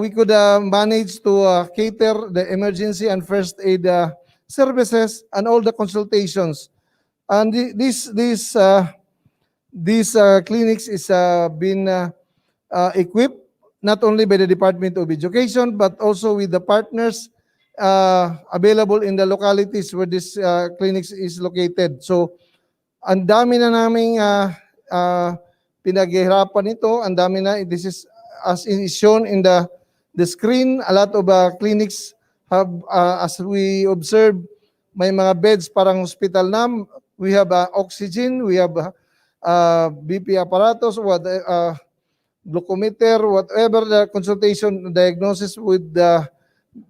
we could manage to cater the emergency and first aid services and all the consultations. And these clinics is been equipped not only by the Department of Education but also with the partners available in the localities where this clinics is located. So, ang dami na naming pinaghihirapan ito, ang dami na, this is as is shown in the screen, a lot of clinics have, as we observe, may mga beds parang hospital na, we have oxygen, we have BP apparatus, glucometer, whatever the consultation diagnosis would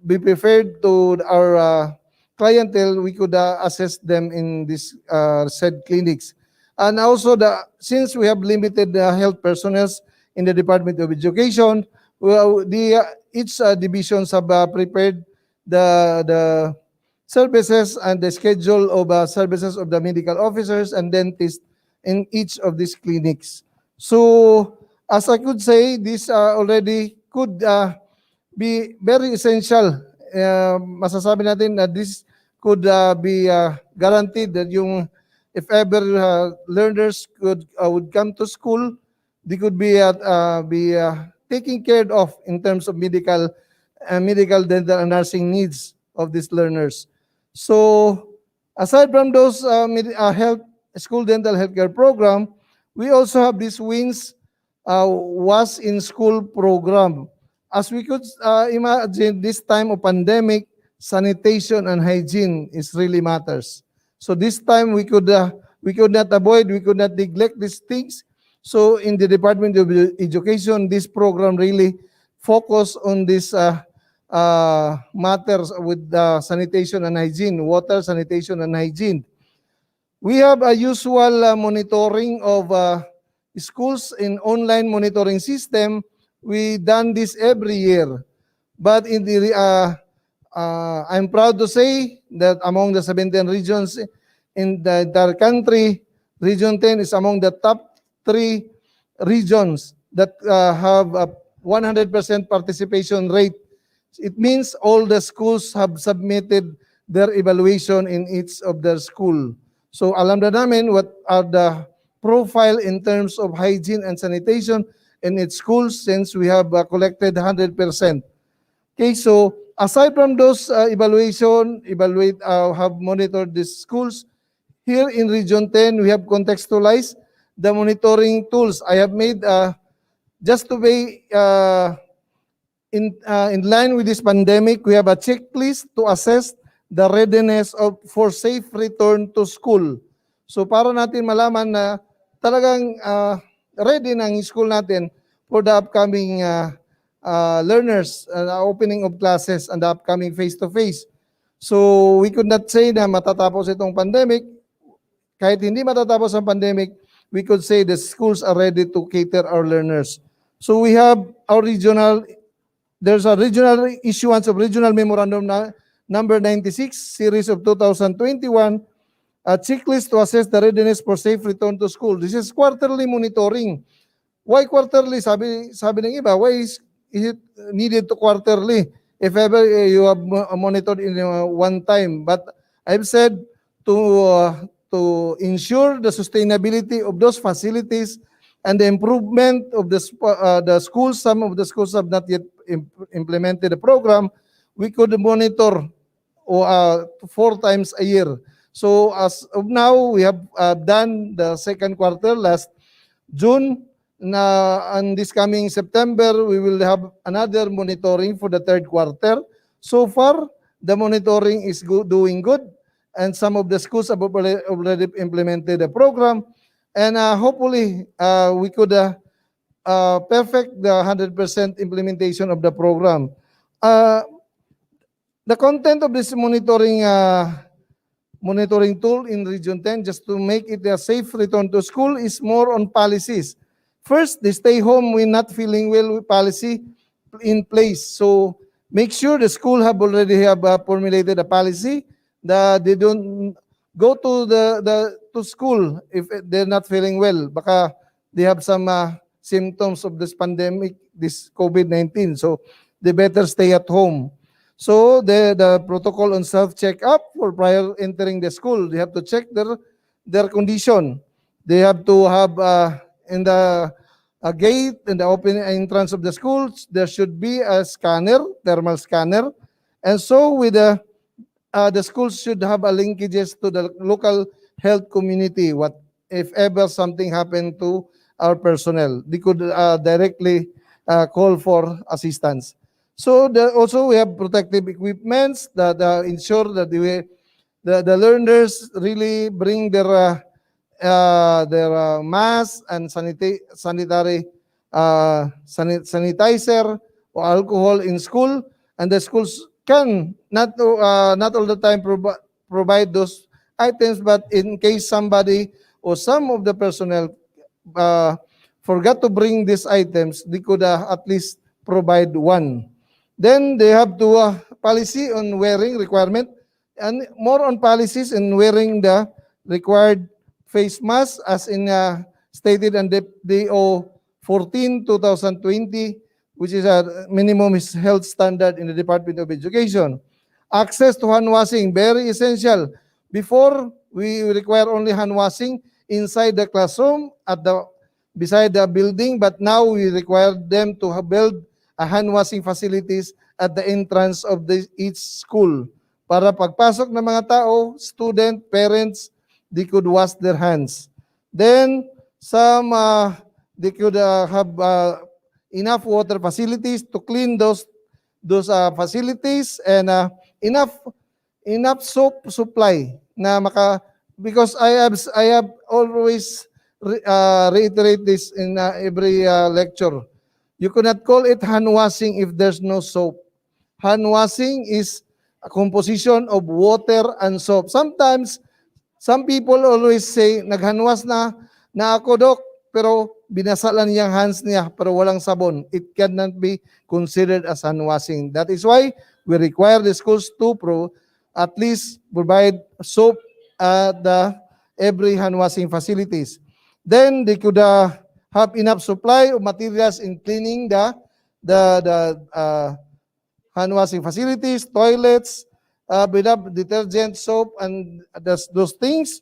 be preferred to our clientele, we could assess them in this said clinics. And also, since we have limited health personnel in the Department of Education, each divisions have prepared the services and the schedule of services of the medical officers and dentists in each of these clinics. So, as I could say, this already could be very essential. Masasabi natin na this could be guaranteed that if ever learners would come to school, they could be taken care of in terms of medical, dental, and nursing needs of these learners. So, aside from those school dental healthcare program, we also have this WINS was in school program. As we could imagine, this time of pandemic, sanitation and hygiene is really matters. So this time we could not avoid, we could not neglect these things. So in the Department of Education, this program really focus on this matters with sanitation and hygiene, water, sanitation, and hygiene. We have a usual monitoring of schools in online monitoring system. We done this every year. But in the I'm proud to say that among the 17 regions in the entire country, Region 10 is among the top 3 regions that have a 100% participation rate. It means all the schools have submitted their evaluation in each of their school. So alam na namin what are the profile in terms of hygiene and sanitation in its schools since we have collected 100%. Okay, so aside from those have monitored these schools, here in Region 10, we have contextualized the monitoring tools. I have made, just to be in line with this pandemic, we have a checklist to assess the readiness for safe return to school. So para natin malaman na talagang ready ng school natin for the upcoming learners, opening of classes and the upcoming face-to-face. So we could not say na matatapos itong pandemic. Kahit hindi matatapos ang pandemic, we could say the schools are ready to cater our learners. So we have our there's a regional issuance of Regional Memorandum number 96, series of 2021, a checklist to assess the readiness for safe return to school. This is quarterly monitoring. Why quarterly? Sabi ng iba, why is it needed to quarterly if ever you have monitored in one time? But I've said to ensure the sustainability of those facilities and the improvement of the schools. Some of the schools have not yet implemented the program. We could monitor 4 times a year. So as of now, we have done the second quarter last June. And this coming September, we will have another monitoring for the third quarter. So far, the monitoring is doing good, and some of the schools have already implemented the program, and hopefully we could perfect the 100% implementation of the program. The content of this monitoring tool in Region 10, just to make it a safe return to school, is more on policies. First, the stay home when not feeling well policy in place. So make sure the school already have formulated a policy that they don't go to to school if they're not feeling well. Baka they have some symptoms of this pandemic, this COVID-19. So they better stay at home. So the protocol on self-checkup for prior entering the school, they have to check their condition. They have to have in the gate and the open entrance of the schools, there should be a scanner, thermal scanner. And so with the schools should have a linkages to the local health community. What if ever something happened to our personnel, they could directly call for assistance. So also we have protective equipments that ensure that the learners really bring their mask and sanitizer or alcohol in school, and the schools can not all the time provide those items, but in case somebody or some of the personnel forgot to bring these items, they could at least provide one. Then they have to policy on wearing requirement, and more on policies in wearing the required face mask as in stated in DO 14/2020, which is a minimum health standard in the Department of Education. Access to hand washing, very essential. Before, we require only hand washing inside the classroom beside the building, but now we require them to build a hand washing facilities at the entrance of each school. Para pagpasok ng mga tao, student, parents, they could wash their hands. Then, they could have enough water facilities to clean those facilities, and enough soap supply na because I have always reiterate this in every lecture. You cannot call it hand washing if there's no soap. Hand washing is a composition of water and soap. Sometimes, some people always say, naghanwas na ako, Dok, pero binasalan niyang hands niya, pero walang sabon. It cannot be considered as hand washing. That is why we require the schools to at least provide soap at every hand washing facilities. Then they could have enough supply of materials in cleaning the hand washing facilities, toilets, with detergent, soap, and those things.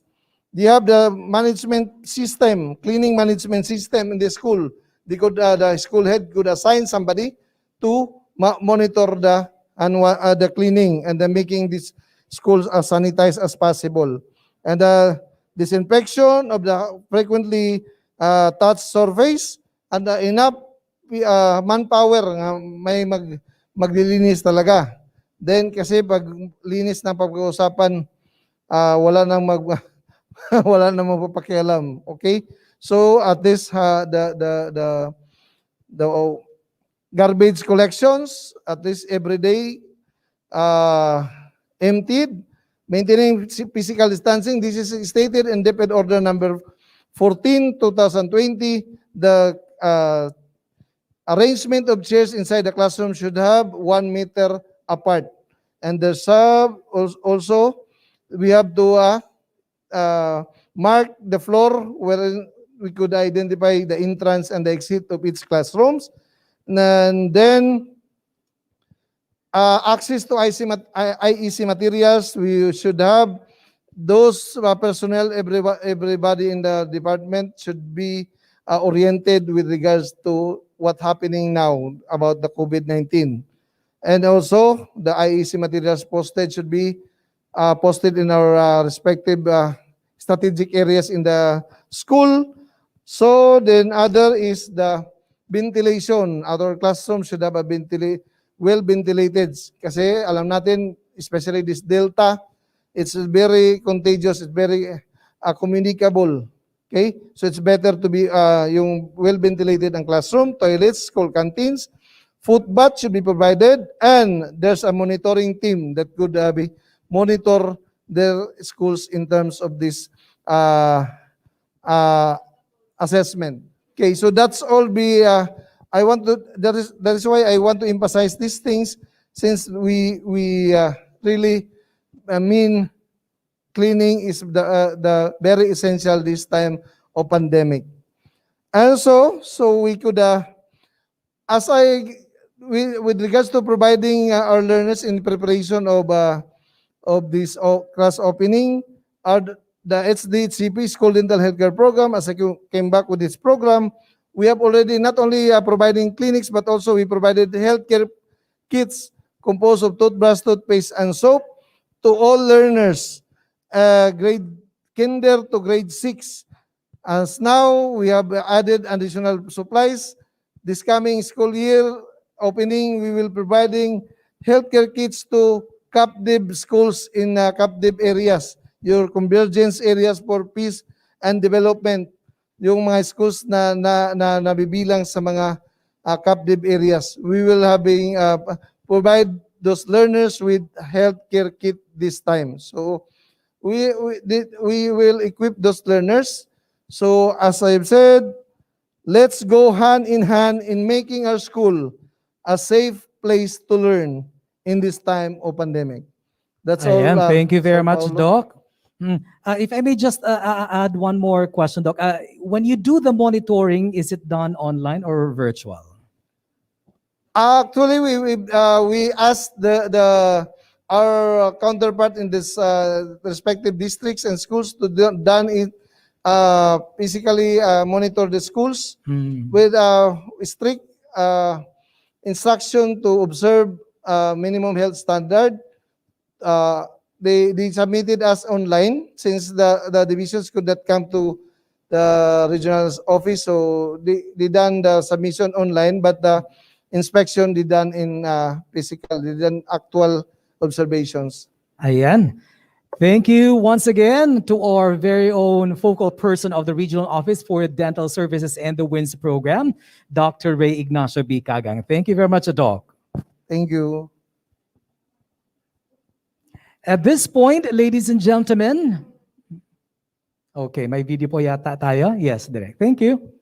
They have the management system, cleaning management system in the school. The school head could assign somebody to monitor the cleaning and making these schools as sanitized as possible. And the disinfection of the frequently touched surface, and enough manpower may maglilinis talaga. Then kasi pag linis na pag-uusapan, wala nang wala nang mapapakialam. Okay? So at this the garbage collections at least every day emptied, maintaining physical distancing. This is stated in DepEd Order number 14/2020. The arrangement of chairs inside the classroom should have 1 meter apart. And the also, we have to mark the floor where we could identify the entrance and the exit of each classrooms. And then, access to IEC materials, we should have those personnel, everybody in the department should be oriented with regards to what's happening now about the COVID-19. And also, the IEC materials posted should be posted in our respective strategic areas in the school, So then other is the ventilation. Our classroom should have a well ventilated. Kasi alam natin, especially this Delta, it's very contagious, it's very communicable. Okay? So it's better to be yung well ventilated ang classroom, toilets, school canteens, food bath should be provided, and there's a monitoring team that could monitor their schools in terms of this assessment. Okay, so that's all that is why I want to emphasize these things, since we really mean cleaning is the very essential this time of pandemic. And so we could with regards to providing our learners in preparation of this class opening, the HDCP School Dental Healthcare Program, as I came back with this program, we have already not only providing clinics, but also we provided healthcare kits composed of toothbrush, toothpaste, and soap to all learners, grade kinder to grade 6. As now, we have added additional supplies. This coming school year opening, we will providing healthcare kits to captive schools in captive areas, your convergence areas for peace and development, yung mga schools na nabibilang sa mga captive areas. We will provide those learners with healthcare kit this time. So we will equip those learners. So as I've said, let's go hand in hand in making our school a safe place to learn in this time of pandemic. That's all. Thank you very much, Paulo. Doc. If I may just add one more question, Doc. When you do the monitoring, is it done online or virtual? Actually, we asked our counterpart in this respective districts and schools to done it physically monitor the schools with strict instruction to observe minimum health standard. They submitted us online since the divisions could not come to the regional office, so they done the submission online, but the inspection they done in physical, they done actual observations. Ayan. Thank you once again to our very own focal person of the Regional Office for Dental Services and the WINS program, Dr. Ray Ignacio B. Cagang. Thank you very much, Doc. Thank you. At this point, ladies and gentlemen, okay, may video po yata tayo. Yes, direct. Thank you.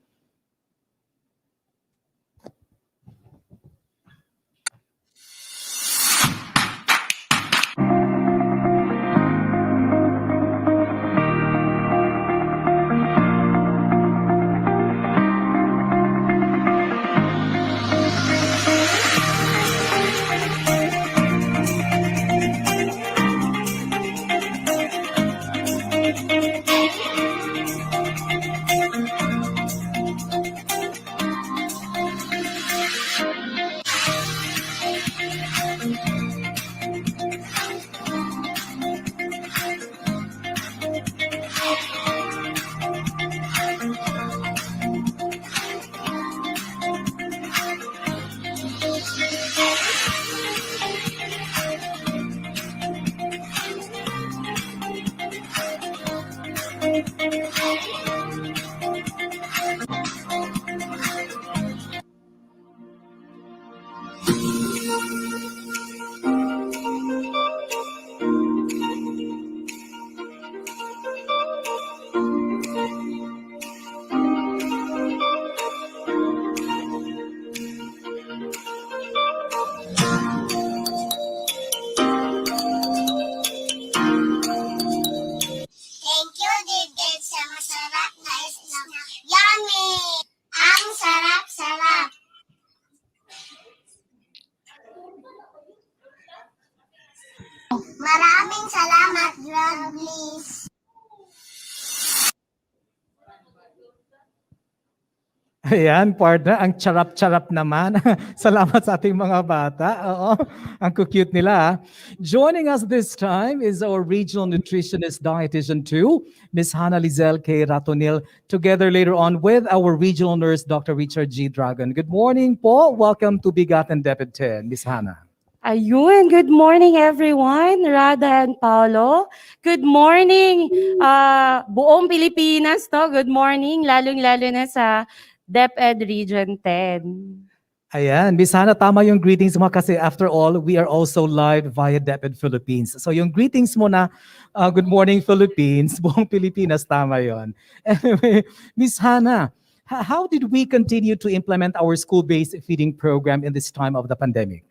Thank you, Didid, sa masarap na snack. Yummy! Ang sarap-sarap! Maraming salamat, God bless. Ayan, partner, ang charap-charap naman. Salamat sa ating mga bata. Oo, ang cute nila. Ah. Joining us this time is our regional nutritionist dietitian too, Miss Hannah Leizl K. Ratunil, together later on with our regional nurse, Dr. Richard G. Dragon. Good morning po. Welcome to BigaTEN DepEd X, Miss Hannah. Ayun, good morning everyone, Rada and Paolo. Good morning, buong Pilipinas to. Good morning, lalong-lalo na sa DepEd Region 10. Ayan, Miss Hannah, tama yung greetings mo kasi after all, we are also live via DepEd Philippines. So yung greetings mo na good morning Philippines, buong Pilipinas, tama yon. Anyway, Miss Hannah, how did we continue to implement our school-based feeding program in this time of the pandemic?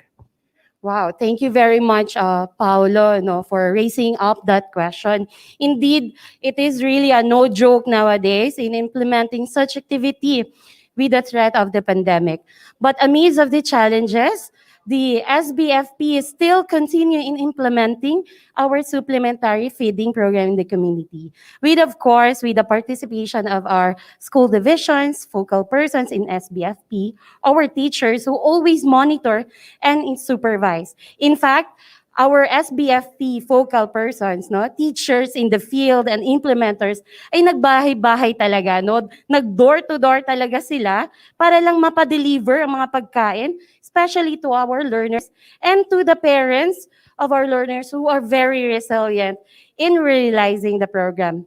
Wow, thank you very much, Paolo, for raising up that question. Indeed, it is really a no joke nowadays in implementing such activity with the threat of the pandemic. But amidst of the challenges, the SBFP is still continuing in implementing our supplementary feeding program in the community. With, of course, with the participation of our school divisions, focal persons in SBFP, our teachers who always monitor and supervise. In fact, our SBFP focal persons, teachers in the field and implementers, ay nagbahay-bahay talaga, nag-door-to-door talaga sila para lang mapadeliver ang mga pagkain, especially to our learners and to the parents of our learners who are very resilient in realizing the program.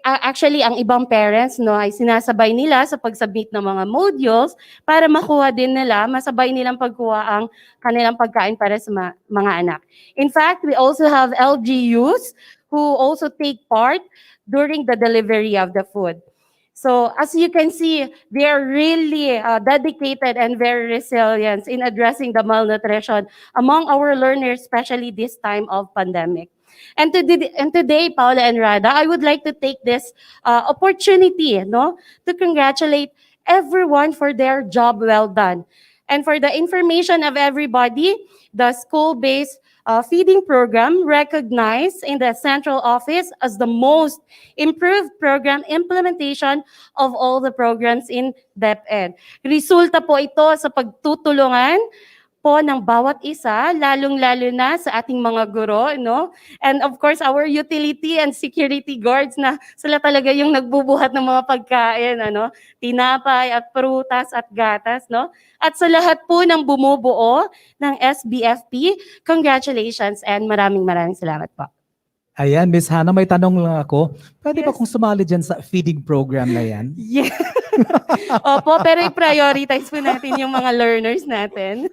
Actually, ang ibang parents ay sinasabay nila sa pag-submit ng mga modules para makuha din nila, masabay nilang pagkuha ang kanilang pagkain para sa mga anak. In fact, we also have LGUs who also take part during the delivery of the food. So as you can see, they are really dedicated and very resilient in addressing the malnutrition among our learners, especially this time of pandemic. And today, Paula and Rada, I would like to take this opportunity to congratulate everyone for their job well done. And for the information of everybody, the school-based feeding program recognized in the central office as the most improved program implementation of all the programs in DepEd. Resulta po ito sa pagtutulungan po ng bawat isa, lalong-lalo na sa ating mga guro, And of course, our utility and security guards na sila talaga yung nagbubuhat ng mga pagkain, tinapay at prutas at gatas, At sa lahat po ng bumubuo ng SBFP, congratulations and maraming salamat po. Ayan, Miss Hannah, may tanong lang ako. Pwede ba kung sumali dyan sa feeding program na yan? Yeah. Opo, pero i-prioritize po natin yung mga learners natin.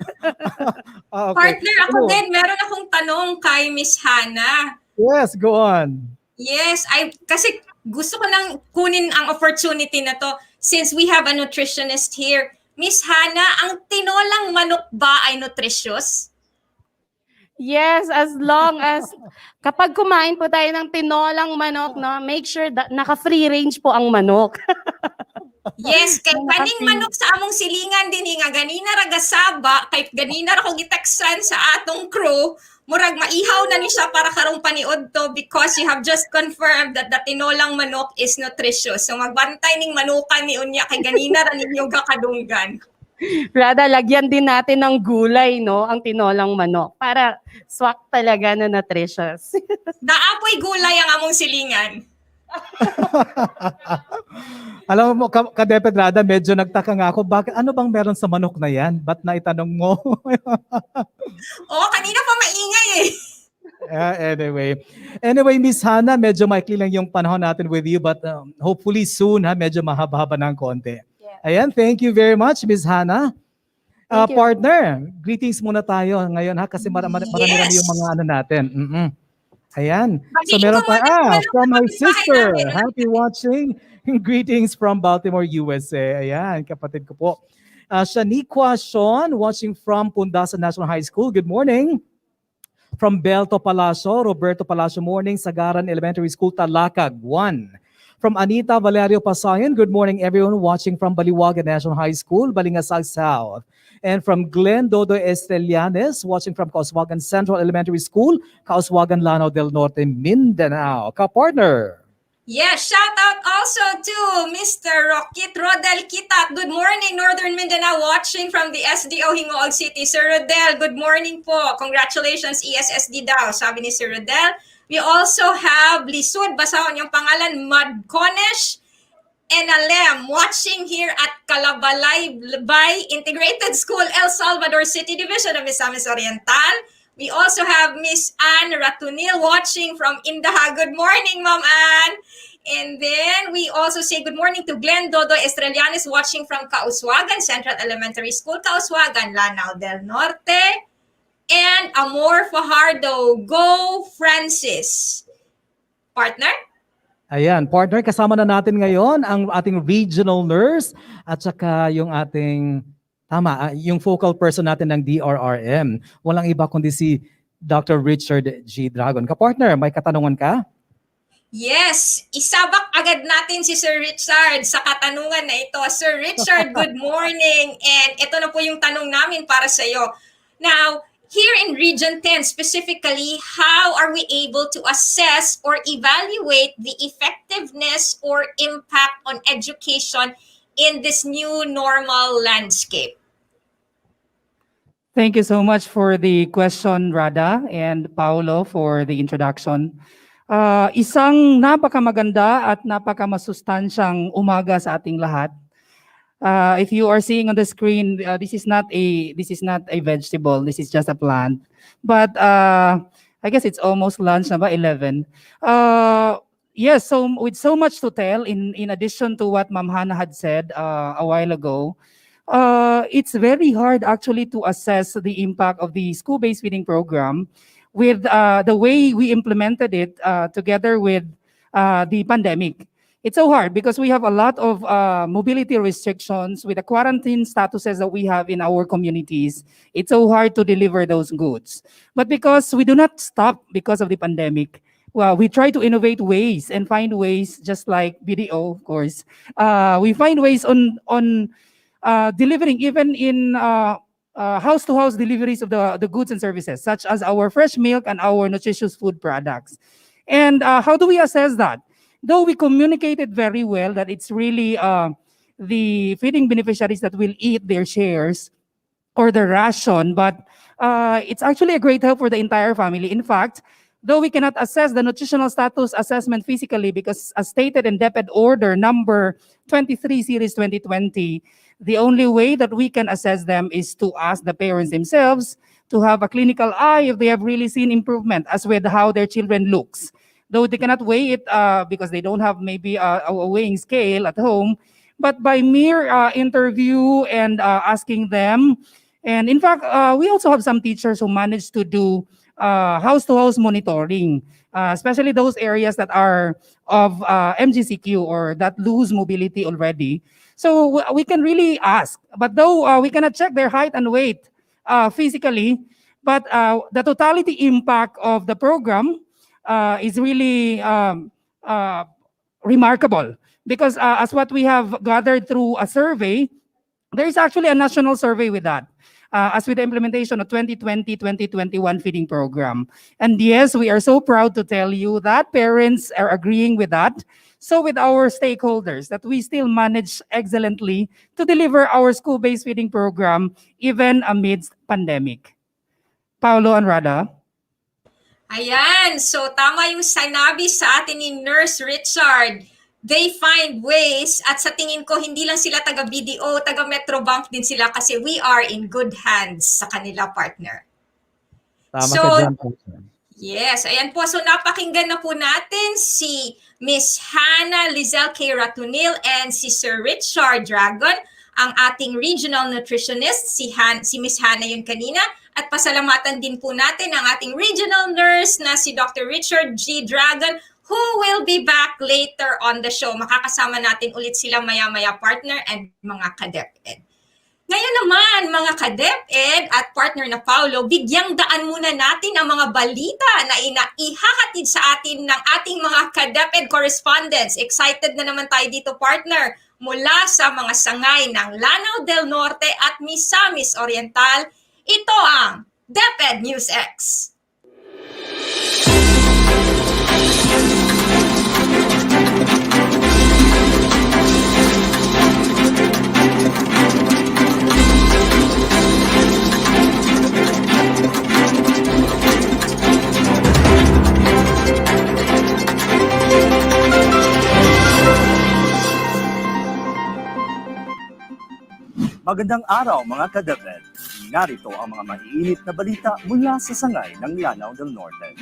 Okay. Partner, ako din, meron akong tanong kay Miss Hannah. Yes, go on. Yes, kasi gusto ko nang kunin ang opportunity na to since we have a nutritionist here. Miss Hannah, ang tinolang manok ba ay nutritious? Yes, as long as kapag kumain po tayo ng tinolang manok, make sure that naka-free range po ang manok. Yes, kay kaning manok sa among silingan din nga ganina ra gasaba, kay ganina ra ko gitaksan sa atong crew, murag maihaw na ni siya para karong paniod to because you have just confirmed that the tinolang manok is nutritious. So magbantay ning manukan ni unya kay ganina ra ninyo gakadunggan. Rada, lagyan din natin ng gulay, ang tinolang manok para swak talaga na nutritious. Naapoy gulay ang among silingan. Alam mo, Kadeped Rada, medyo nagtaka nga ako, bakit ano bang meron sa manok na yan? Ba't na itanong mo? Kanina pa maingay eh. Anyway, Miss Hannah, medyo maikli lang yung panahon natin with you, but hopefully soon, medyo mahaba-haba ng konti. Ayan, thank you very much, Miss Hannah. Partner, greetings muna tayo ngayon kasi marami yung mga ano natin. Ayan. So meron pa, from my sister, happy watching. Greetings from Baltimore, USA. Ayan, kapatid ko po. Shaniqua Sean, watching from Pundasan National High School. Good morning. From Belto Palacio, Roberto Palacio, morning. Sagaran Elementary School, Talakag, 1. From Anita Valerio Pasayan, good morning everyone watching from Baliwagan National High School, Balingasag South. And from Glenn Dodo Estelianes, watching from Kauswagan Central Elementary School, Kauswagan Lanao del Norte, Mindanao. Ka-partner. Yes, shout out also to Mr. Roquit Rodel Kitat. Good morning, Northern Mindanao, watching from the SDO Hingoog City. Sir Rodel, good morning po. Congratulations, ESSD daw, sabi ni Sir Rodel. We also have Lisud, basahon yung pangalan, Madconesh NLM, watching here at Calabalay Bay Integrated School, El Salvador City Division of Misamis Oriental. We also have Miss Anne Ratunil watching from Indaha. Good morning, Ma'am Anne. And then we also say good morning to Glenn Dodo Estrelianes watching from Kauswagan Central Elementary School, Kauswagan, Lanao del Norte. And Amor Fajardo. Go, Francis. Partner? Ayan, partner, kasama na natin ngayon ang ating regional nurse at saka yung ating yung focal person natin ng DRRM. Walang iba kundi si Dr. Richard G. Dragon. Ka-partner, may katanungan ka? Yes, isabak agad natin si Sir Richard sa katanungan na ito. Sir Richard, good morning. And ito na po yung tanong namin para sa iyo. Now, here in Region 10 specifically, how are we able to assess or evaluate the effectiveness or impact on education in this new normal landscape? Thank you so much for the question, Rada and Paolo, for the introduction. Isang napakamaganda at napakamasustansyang umaga sa ating lahat. If you are seeing on the screen, this is not a vegetable. This is just a plant. But I guess it's almost lunch na ba? 11. Yes. So with so much to tell, in addition to what Ma'am Hannah had said a while ago, it's very hard actually to assess the impact of the school-based feeding program with the way we implemented it together with the pandemic. It's so hard because we have a lot of mobility restrictions with the quarantine statuses that we have in our communities. It's so hard to deliver those goods. But because we do not stop because of the pandemic, well, we try to innovate ways and find ways, just like BDO, of course. We find ways on delivering even in house-to-house deliveries of the goods and services, such as our fresh milk and our nutritious food products. And how do we assess that? Though we communicated very well that it's really the feeding beneficiaries that will eat their shares or the ration, but it's actually a great help for the entire family. In fact, though we cannot assess the nutritional status assessment physically because as stated in DepEd Order number 23 Series 2020, the only way that we can assess them is to ask the parents themselves to have a clinical eye if they have really seen improvement as with how their children looks. Though they cannot weigh it because they don't have maybe a weighing scale at home, but by mere interview and asking them. And in fact, we also have some teachers who manage to do house-to-house monitoring, especially those areas that are of MGCQ or that lose mobility already. So we can really ask, but though we cannot check their height and weight physically, but the totality impact of the program is really remarkable because as what we have gathered through a survey, there is actually a national survey with that. As with the implementation of 2020-2021 feeding program. And yes, we are so proud to tell you that parents are agreeing with that. So with our stakeholders, that we still manage excellently to deliver our school-based feeding program even amidst pandemic. Paolo and Rada. Ayan, so tama yung sinabi sa atin ni Nurse Richard. They find ways at sa tingin ko hindi lang sila taga BDO, taga Metrobank din sila kasi we are in good hands sa kanila partner. Tama So, ka dyan. yes, ayan po. So napakinggan na po natin si Miss Hannah Leizl K. Ratunil and si Sir Richard Dragon, ang ating regional nutritionist, si Miss Hannah yun kanina. At pasalamatan din po natin ang ating regional nurse na si Dr. Richard G. Dragon, who will be back later on the show. Makakasama natin ulit sila maya-maya partner and mga ka-DepEd. Ngayon naman, mga ka-DepEd at partner na Paolo, bigyang daan muna natin ang mga balita na ihahatid sa atin ng ating mga ka-DepEd correspondents. Excited na naman tayo dito, partner, mula sa mga sangay ng Lanao del Norte at Misamis Oriental. Ito ang DepEd News X. Magandang araw mga ka-DepEd. Narito ang mga maiinit na balita mula sa sangay ng Lanao del Norte.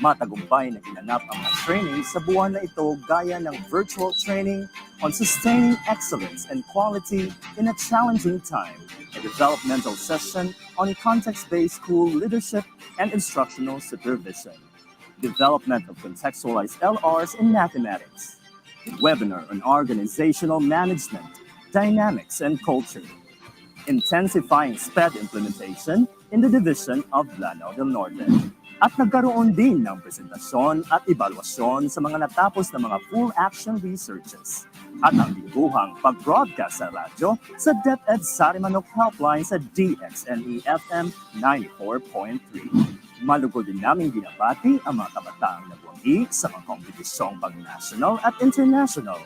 Matagumpay na ginanap ang mga training sa buwan na ito gaya ng virtual training on sustaining excellence and quality in a challenging time, a developmental session on context-based school leadership and instructional supervision, development of contextualized LRs in mathematics, webinar on organizational management, dynamics and culture, intensifying SPED implementation in the division of Lanao del Norte. At nagkaroon din ng presentasyon at evaluasyon sa mga natapos na mga full action researches at ang lingguhang pag-broadcast sa radyo sa DepEd Sarimanok Helpline sa DXNE-FM 94.3. Malugod din namin binabati ang mga kabataang nagwagi sa mga kompetisyong pag-national at international.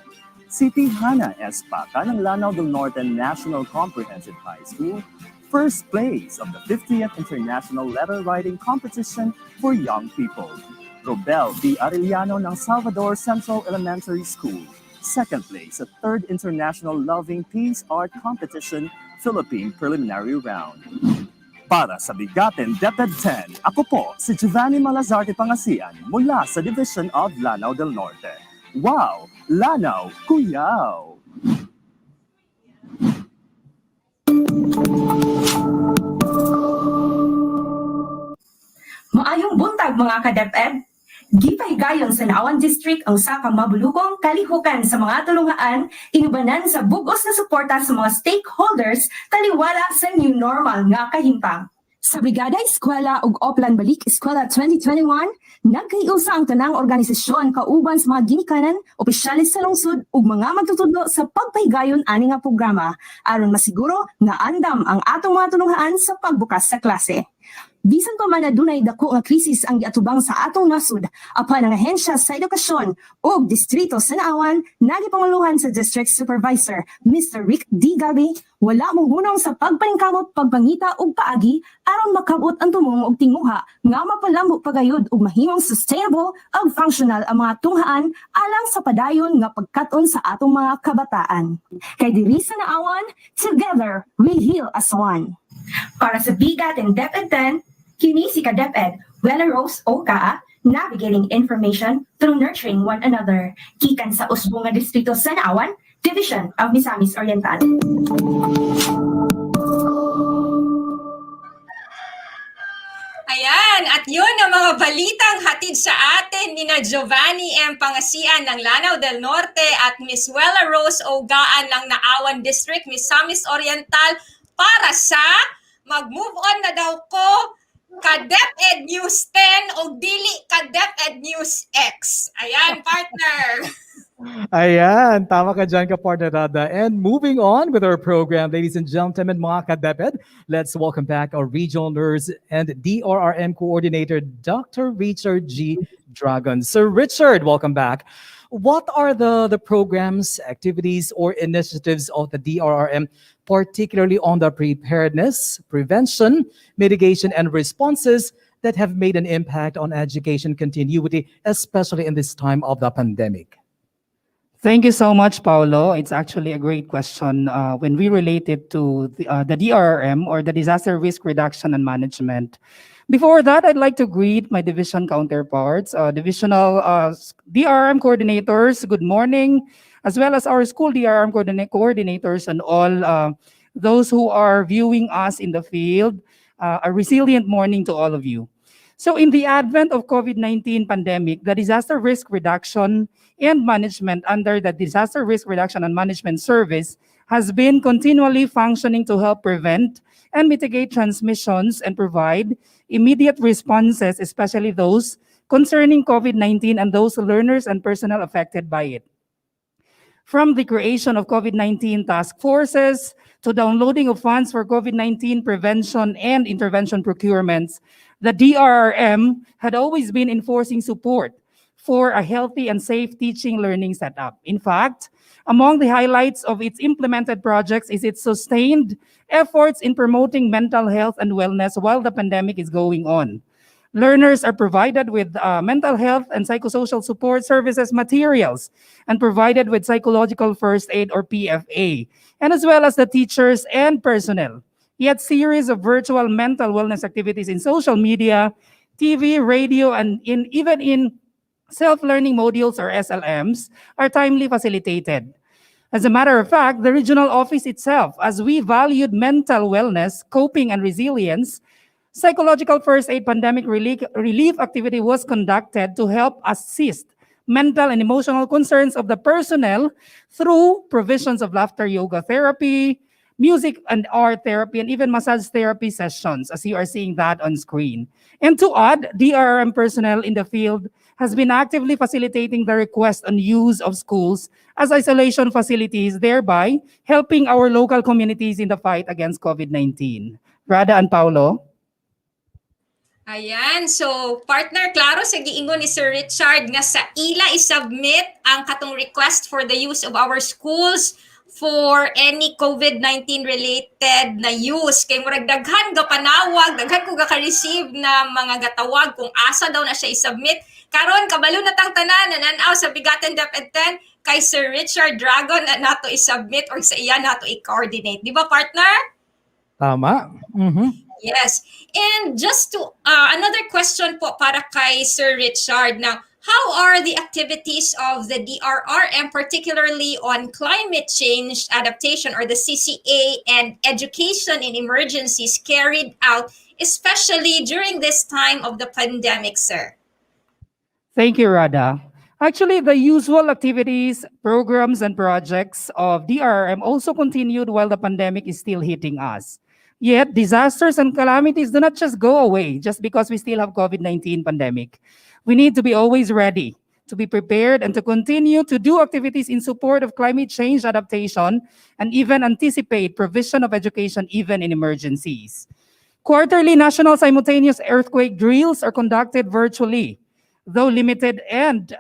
Si Hana S. Paca ng Lanao del Norte National Comprehensive High School, first place of the 50th International Letter Writing Competition for Young People. Robel D. Arellano ng Salvador Central Elementary School, second place at 3rd International Loving Peace Art Competition, Philippine Preliminary Round. Para sa BigaTEN DepEd 10, ako po si Giovanni Malazarte Pangasian mula sa Division of Lanao del Norte. Wow! Lanao, Kuyaw! Maayong buntag mga ka-DepEd. Gipahigayon sa Naawan District ang usa ka mabulukong kalihukan sa mga tulungaan inubanan sa bugos na suporta sa mga stakeholders taliwala sa new normal nga kahimpang. Sa Brigada Eskwela ug Oplan Balik Eskwela 2021, nagkaiusa ang tanang organisasyon kauban sa mga ginikanan, opisyalis sa lungsod ug mga magtutudlo sa pagpahigayon ani nga programa aron masiguro nga andam ang atong mga tulungaan sa pagbukas sa klase. Bisan pa man na dunay dako nga krisis ang giatubang sa atong nasud, apan ang ahensya sa edukasyon ug distrito sa Naawan nagipanguluhan sa District Supervisor Mr. Rick D. Gabi, wala mong hunong sa pagpaningkamot, pagpangita ug paagi aron makabot ang tumong ug tinguha nga mapalambo pagayod ug mahimong sustainable ug functional ang mga tunghaan alang sa padayon nga pagkat-on sa atong mga kabataan. Kay diri sa Naawan, together we heal as one. Para sa BigaTEN DepEd 10, kini si ka-DepEd Wella Rose Oka, navigating information through nurturing one another. Kikan sa usbong nga distrito sa Naawan, Division of Misamis Oriental. Ayan, at yun ang mga balitang hatid sa atin ni na Giovanni M. Pangasian ng Lanao del Norte at Miss Wella Rose Ogaan ng Naawan District, Misamis Oriental, para sa mag-move on na daw ko ka-DepEd News 10 o dili ka-DepEd News X. Ayan, partner. Ayan, tama ka dyan ka partner Rada. And moving on with our program, ladies and gentlemen, mga ka-DepEd, let's welcome back our Regional Nurse and DRRM Coordinator, Dr. Richard G. Dragon. Sir Richard, welcome back. What are the programs, activities, or initiatives of the DRRM, particularly on the preparedness, prevention, mitigation, and responses that have made an impact on education continuity, especially in this time of the pandemic? Thank you so much, Paulo. It's actually a great question. When we relate it to the DRRM, or the Disaster Risk Reduction and Management. Before that, I'd like to greet my division counterparts, divisional DRRM coordinators, good morning, as well as our school DRRM coordinators and all those who are viewing us in the field. A resilient morning to all of you. So in the advent of COVID-19 pandemic, the Disaster Risk Reduction and Management under the Disaster Risk Reduction and Management Service has been continually functioning to help prevent and mitigate transmissions and provide immediate responses, especially those concerning COVID-19 and those learners and personnel affected by it. From the creation of COVID-19 task forces to downloading of funds for COVID-19 prevention and intervention procurements, the DRRM had always been enforcing support for a healthy and safe teaching learning setup. In fact, among the highlights of its implemented projects is its sustained efforts in promoting mental health and wellness while the pandemic is going on. Learners are provided with mental health and psychosocial support services materials and provided with psychological first aid or PFA, and as well as the teachers and personnel. Yet series of virtual mental wellness activities in social media, TV, radio, and even in self-learning modules or SLMs are timely facilitated. As a matter of fact, the regional office itself, as we valued mental wellness, coping, and resilience, psychological first aid pandemic relief activity was conducted to help assist mental and emotional concerns of the personnel through provisions of laughter yoga therapy, music and art therapy, and even massage therapy sessions, as you are seeing that on screen. And to add, DRM personnel in the field has been actively facilitating the request on use of schools as isolation facilities, thereby helping our local communities in the fight against COVID-19. Rada and Paulo? Ayan, so partner, klaro sa giingon ni Sir Richard nga sa ila isubmit ang katong request for the use of our schools for any COVID-19 related na use. Kay murag daghan ga panawag, daghan ko ga ka-receive na mga gatawag kung asa daw na siya isubmit. Karon kabalo na tang tanan nananaw sa BigaTEN DepEd 10 kay Sir Richard Dragon na nato isubmit or sa iya nato i-coordinate. Di ba partner? Tama. Yes. And just to another question po para kay Sir Richard na how are the activities of the DRRM particularly on climate change adaptation or the CCA and education in emergencies carried out especially during this time of the pandemic, sir? Thank you, Rada. Actually, the usual activities, programs, and projects of DRRM also continued while the pandemic is still hitting us. Yet, disasters and calamities do not just go away just because we still have COVID-19 pandemic. We need to be always ready, to be prepared, and to continue to do activities in support of climate change adaptation and even anticipate provision of education even in emergencies. Quarterly national simultaneous earthquake drills are conducted virtually, though limited and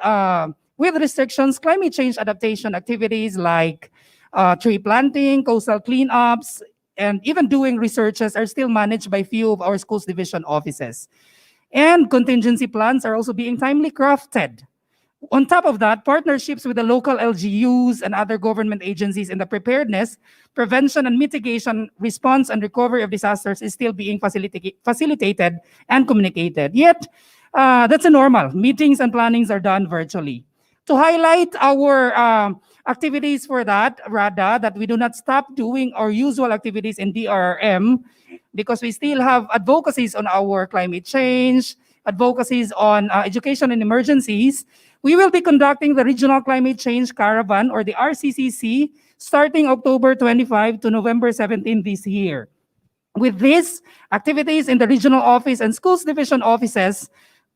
with restrictions. Climate change adaptation activities like tree planting, coastal cleanups, and even doing researches are still managed by few of our schools division offices. And contingency plans are also being timely crafted. On top of that, partnerships with the local LGUs and other government agencies in the preparedness, prevention and mitigation, response and recovery of disasters is still being facilitated and communicated. Yet, that's a normal. Meetings and plannings are done virtually. To highlight our activities for that, Rada, that we do not stop doing our usual activities in DRRM because we still have advocacies on our climate change, advocacies on education and emergencies. We will be conducting the Regional Climate Change Caravan or the RCCC starting October 25 to November 17 this year. With these activities in the regional office and schools division offices,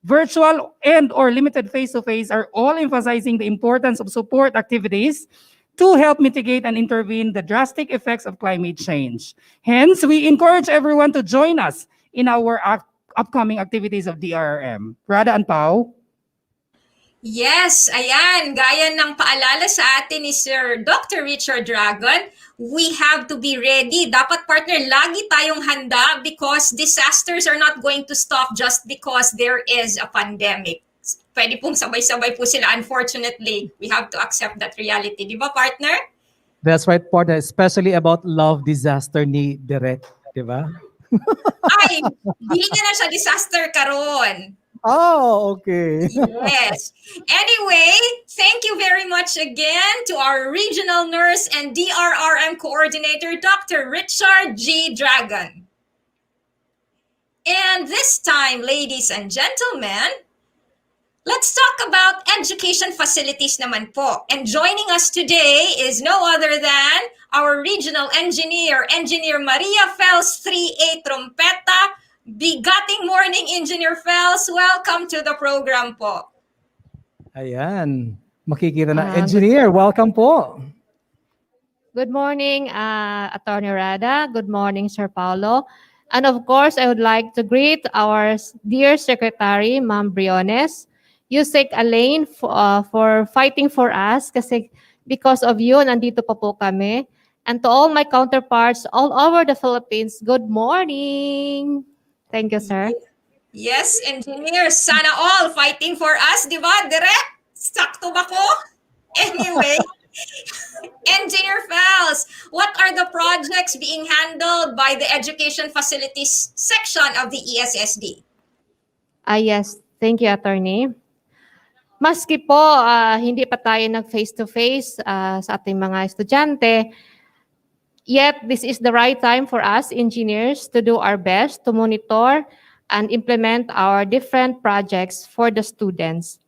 virtual and or limited face-to-face are all emphasizing the importance of support activities to help mitigate and intervene the drastic effects of climate change. Hence, we encourage everyone to join us in our upcoming activities of DRRM. Rada and Pao? Yes, ayan, gaya ng paalala sa atin ni Sir Dr. Richard Dragon, we have to be ready. Dapat partner, lagi tayong handa because disasters are not going to stop just because there is a pandemic. Pwede pong sabay-sabay po sila. Unfortunately, we have to accept that reality. Di ba, partner? That's right, partner. Especially about love disaster ni Direk. Di ba? Ay, di na siya disaster karon. Oh, okay. Yes. Anyway, thank you very much again to our regional nurse and DRRM coordinator, Dr. Richard G. Dragon. And this time, ladies and gentlemen, let's talk about education facilities naman po. And joining us today is no other than our regional engineer, Engineer Maria Fels 3A Trompeta. Bigating morning, Engineer Fels. Welcome to the program po. Ayan. Makikita na. Engineer, welcome po. Good morning, Attorney Rada. Good morning, Sir Paulo. And of course, I would like to greet our dear Secretary, Ma'am Briones. You take a lane for fighting for us kasi because of you, nandito pa po kami. And to all my counterparts all over the Philippines, good morning. Thank you, sir. Yes, engineers, sana all fighting for us, di ba? Direct? Sakto ba ko? Anyway, Engineer Fels, what are the projects being handled by the Education Facilities section of the ESSD? Yes, thank you, Attorney. Maski po hindi pa tayo nag face-to-face sa ating mga estudyante, yet this is the right time for us engineers to do our best to monitor and implement our different projects for the students.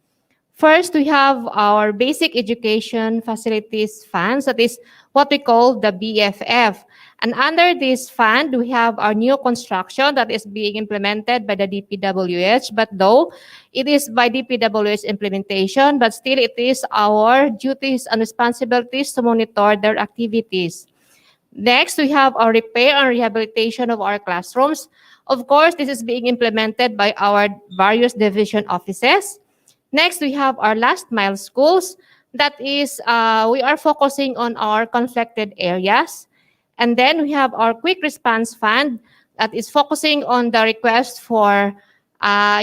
First, we have our Basic Education Facilities Funds, that is what we call the BFF. And under this fund, we have our new construction that is being implemented by the DPWH, but though it is by DPWH implementation, but still it is our duties and responsibilities to monitor their activities. Next, we have our repair and rehabilitation of our classrooms. Of course, this is being implemented by our various division offices. Next, we have our last mile schools. That is, we are focusing on our conflicted areas. And then we have our quick response fund that is focusing on the request for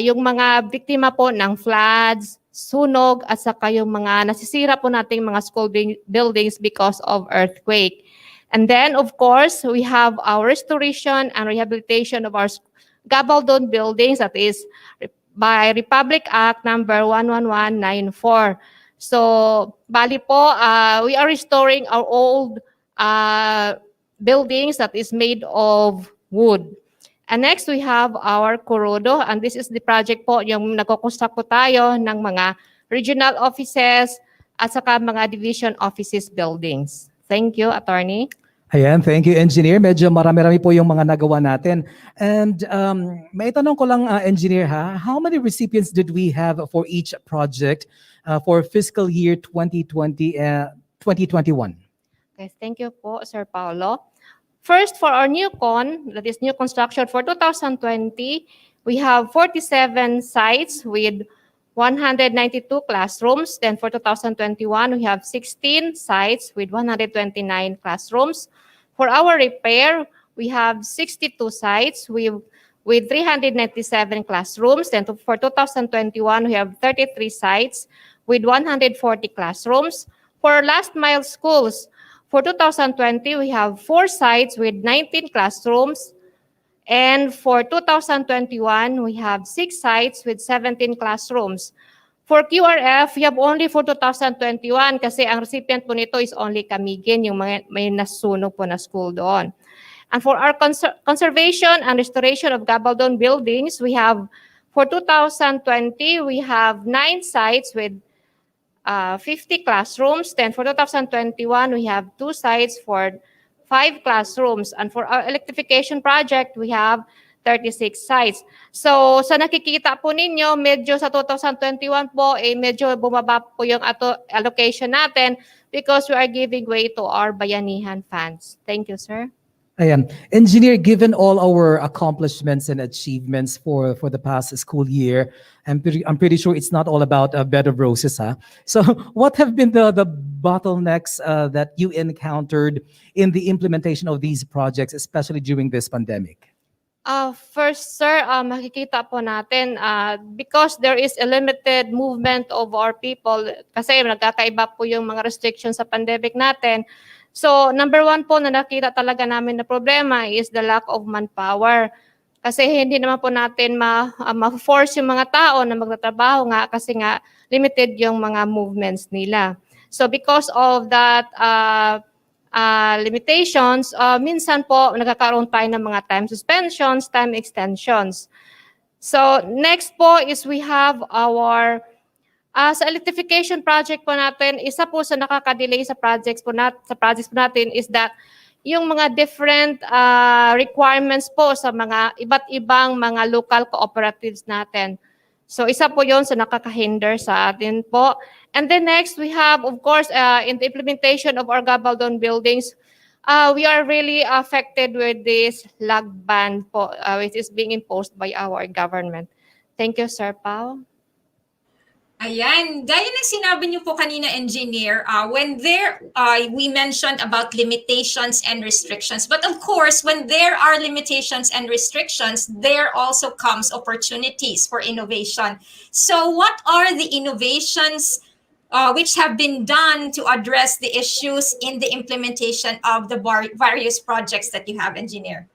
yung mga biktima po ng floods, sunog, at saka yung mga nasisira po nating mga school buildings because of earthquake. And then, of course, we have our restoration and rehabilitation of our gabaldon buildings, that is by Republic Act number 11194. So, bali po, we are restoring our old buildings that is made of wood. And next, we have our Kurodo, and this is the project po, yung nagkukonstruct po tayo ng mga regional offices at saka mga division offices buildings. Thank you, Attorney. Ayan, thank you, Engineer. Medyo marami-rami po yung mga nagawa natin. And may tanong ko lang, Engineer, how many recipients did we have for each project for fiscal year 2020, 2021? Okay, thank you po, Sir Paulo. First, for our new that is new construction for 2020, we have 47 sites with 192 classrooms. Then for 2021, we have 16 sites with 129 classrooms. For our repair, we have 62 sites with 397 classrooms. Then for 2021, we have 33 sites with 140 classrooms. For last mile schools, for 2020, we have 4 sites with 19 classrooms. And for 2021, we have 6 sites with 17 classrooms. For QRF, we have only for 2021 kasi ang recipient po nito is only Camiguin, yung may nasunog po na school doon. And for our conservation and restoration of gabaldon buildings, we have, for 2020, we have 9 sites with 50 classrooms. Then for 2021, we have 2 sites for 5 classrooms. And for our electrification project, we have 36 sites. So sa nakikita po ninyo, medyo sa 2021 po, medyo bumaba po yung allocation natin because we are giving way to our bayanihan funds. Thank you, sir. Ayan. Engineer, given all our accomplishments and achievements for the past school year, I'm pretty sure it's not all about a bed of roses, huh? So what have been the bottlenecks that you encountered in the implementation of these projects, especially during this pandemic? First, sir, makikita po natin because there is a limited movement of our people kasi nagkakaiba po yung mga restrictions sa pandemic natin. So, number 1 po na nakita talaga namin na problema is the lack of manpower. Kasi hindi naman po natin ma-force yung mga tao na magtatrabaho nga kasi nga limited yung mga movements nila. So, because of that limitations, minsan po nagkakaroon tayo ng mga time suspensions, time extensions. So, next po is we have our sa electrification project po natin, isa po sa nakaka-delay sa projects po natin is that yung mga different requirements po sa mga iba't ibang mga local cooperatives natin. So isa po yon sa nakaka-hinder sa atin po. And then next, we have, of course, in the implementation of our gabaldon buildings, we are really affected with this lag ban po, which is being imposed by our government. Thank you, Sir Pao. Ayan, gaya ng sinabi niyo po kanina, engineer, we mentioned about limitations and restrictions. But of course, when there are limitations and restrictions, there also comes opportunities for innovation. So what are the innovations which have been done to address the issues in the implementation of the various projects that you have, engineer?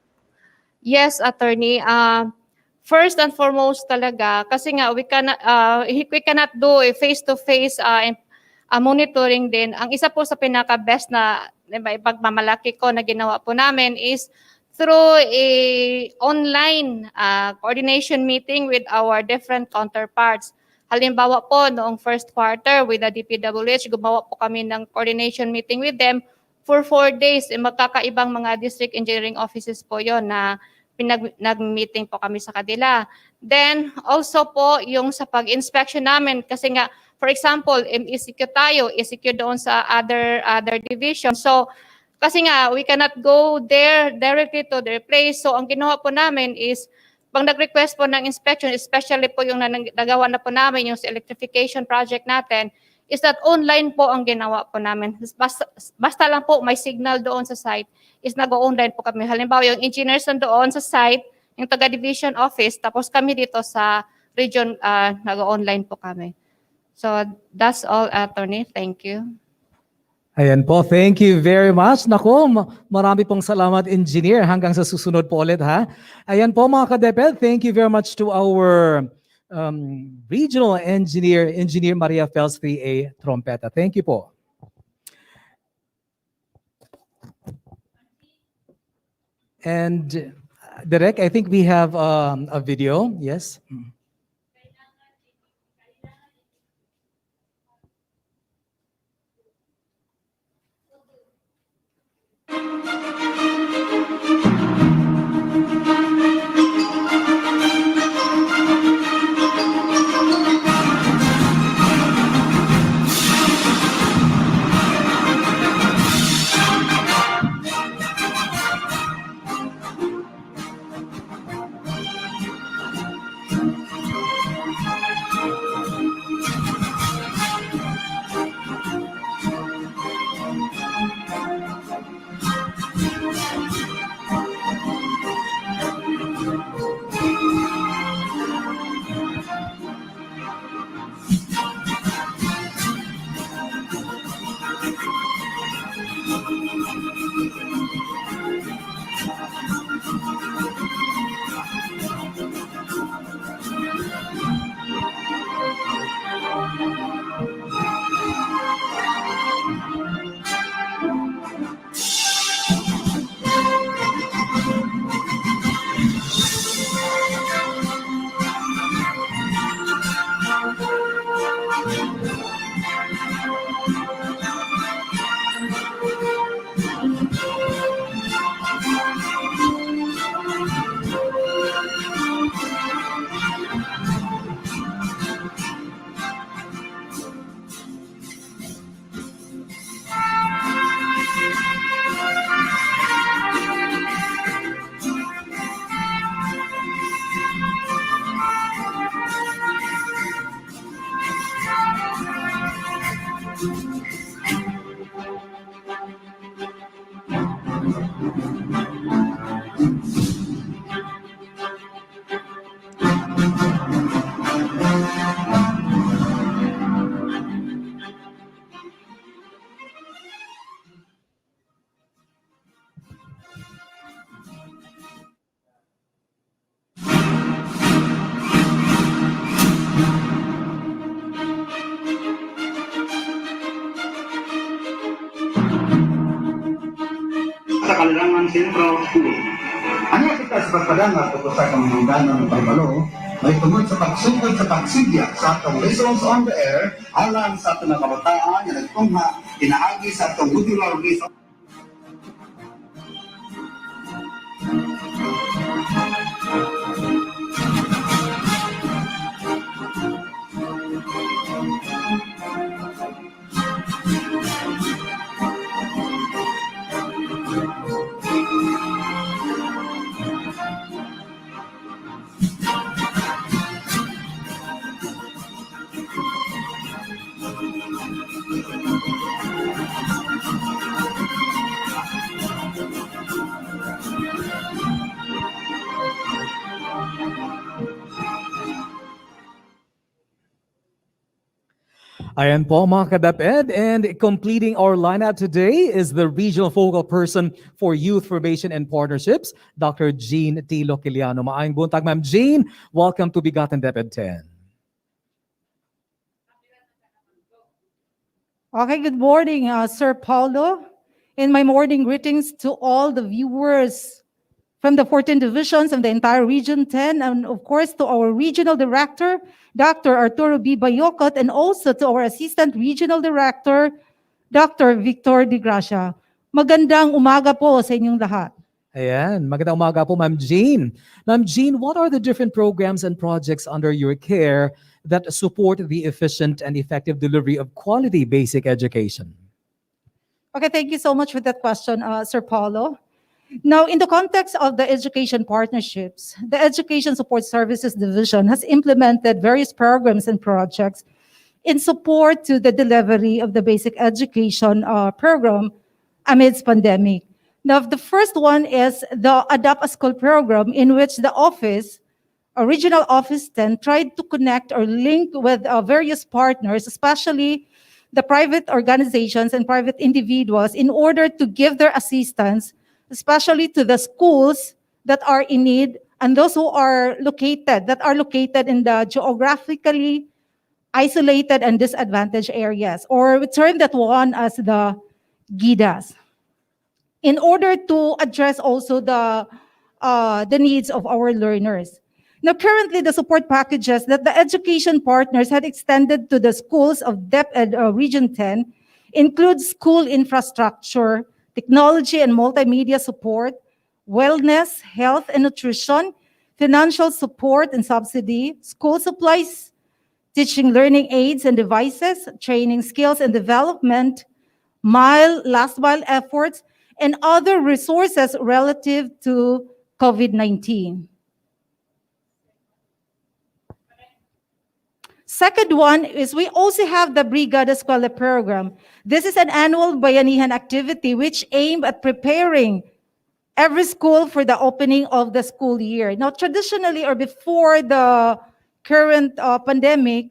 Yes, attorney. First and foremost talaga, kasi nga we cannot do a face-to-face monitoring din. Ang isa po sa pinaka-best na pagmamalaki ko na ginawa po namin is through a online coordination meeting with our different counterparts. Halimbawa po, noong first quarter with the DPWH, gumawa po kami ng coordination meeting with them for 4 days. Magkakaibang mga district engineering offices po yon na nag-meeting po kami sa kanila. Then, also po, yung sa pag-inspection namin, kasi nga, for example, ECQ tayo, ECQ doon sa other division. So, kasi nga, we cannot go there directly to their place. So, ang ginawa po namin is, pag nag-request po ng inspection, especially po yung nagawa na po namin, yung electrification project natin, is that online po ang ginawa po namin. Basta lang po may signal doon sa site, is nag-online po kami. Halimbawa, yung engineers doon sa site, yung taga-division office, tapos kami dito sa region, nag-online po kami. So, that's all, attorney. Thank you. Ayan po, thank you very much. Naku, marami pong salamat, engineer. Hanggang sa susunod po ulit, ha? Ayan po, mga ka-DepEd, thank you very much to our regional engineer, Engineer Maria Fels 3A Trompeta. Thank you po. And Direk, I think we have a video. Yes. Sa kalilangan sentro, ano yung kita sa pagpadang at sa kamangganan ng pagbalo, may tungkol sa pagsugod sa pagsigya sa atong lessons on the air, alang sa atong kabataan, yung nagtungha, inaagi sa atong modular lessons. Ayan po mga ka-DepEd, and completing our lineup today is the regional focal person for youth formation and partnerships, Dr. Jean T. Loquillano. Maayong buntag, Ma'am Jean. Welcome to BigaTEN DepEd 10. Okay, good morning, Sir Paulo. And my morning greetings to all the viewers from the 14 divisions of the entire Region 10, and of course to our Regional Director, Dr. Arturo B. Bayocot, and also to our Assistant Regional Director, Dr. Victor de Gracia. Magandang umaga po sa inyong lahat. Ayan, magandang umaga po, Ma'am Jean. Ma'am Jean, what are the different programs and projects under your care that support the efficient and effective delivery of quality basic education? Okay, thank you so much for that question, Sir Paulo. Now, in the context of the education partnerships, the Education Support Services Division has implemented various programs and projects in support to the delivery of the basic education program amidst pandemic. Now, the first one is the Adapt a School program, in which the office, Regional Office 10, tried to connect or link with various partners, especially the private organizations and private individuals, in order to give their assistance, especially to the schools that are in need and those who are located in the geographically isolated and disadvantaged areas, or we term that one as the GIDAs, in order to address also the needs of our learners. Now, currently, the support packages that the education partners had extended to the schools of DepEd Region 10 include school infrastructure, technology and multimedia support, wellness, health and nutrition, financial support and subsidy, school supplies, teaching learning aids and devices, training skills and development, last mile efforts, and other resources relative to COVID-19. Second one is we also have the Brigada Eskwela program. This is an annual bayanihan activity which aimed at preparing every school for the opening of the school year. Now, traditionally or before the current pandemic,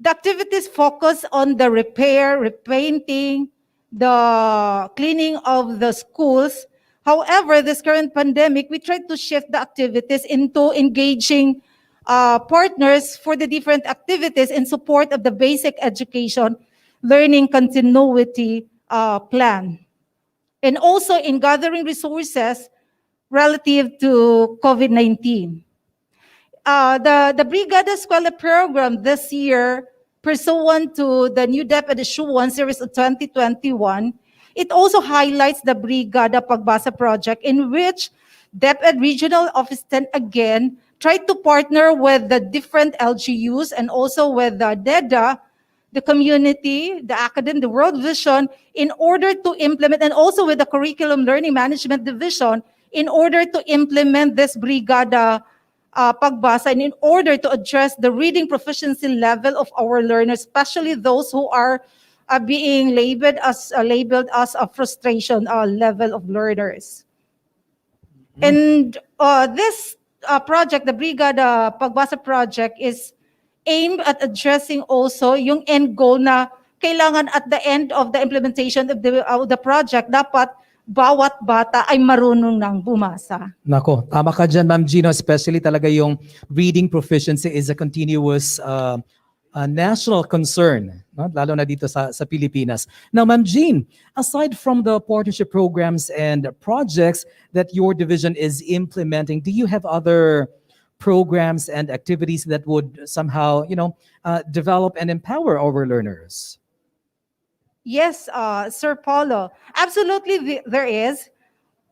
the activities focus on the repair, repainting, the cleaning of the schools. However, this current pandemic, we tried to shift the activities into engaging partners for the different activities in support of the basic education learning continuity plan. And also in gathering resources relative to COVID-19. The Brigada Eskwela program this year, pursuant to the new DepEd Issuance Series of 2021, it also highlights the Brigada Pagbasa project, in which DepEd Regional Office 10 again tried to partner with the different LGUs and also with the DEDA, the community, the academic, the World Vision, in order to implement, and also with the Curriculum Learning Management Division, in order to implement this Brigada Pagbasa, and in order to address the reading proficiency level of our learners, especially those who are being labeled as a frustration level of learners. And this project, the Brigada Pagbasa project, is aimed at addressing also yung end goal na kailangan at the end of the implementation of the project, dapat bawat bata ay marunong nang bumasa. Nako, tama ka dyan, Ma'am Gino, especially talaga yung reading proficiency is a continuous national concern, no? Lalo na dito sa Pilipinas. Now, Ma'am Jean, aside from the partnership programs and projects that your division is implementing, do you have other programs and activities that would somehow, develop and empower our learners? Yes, Sir Paulo, absolutely there is.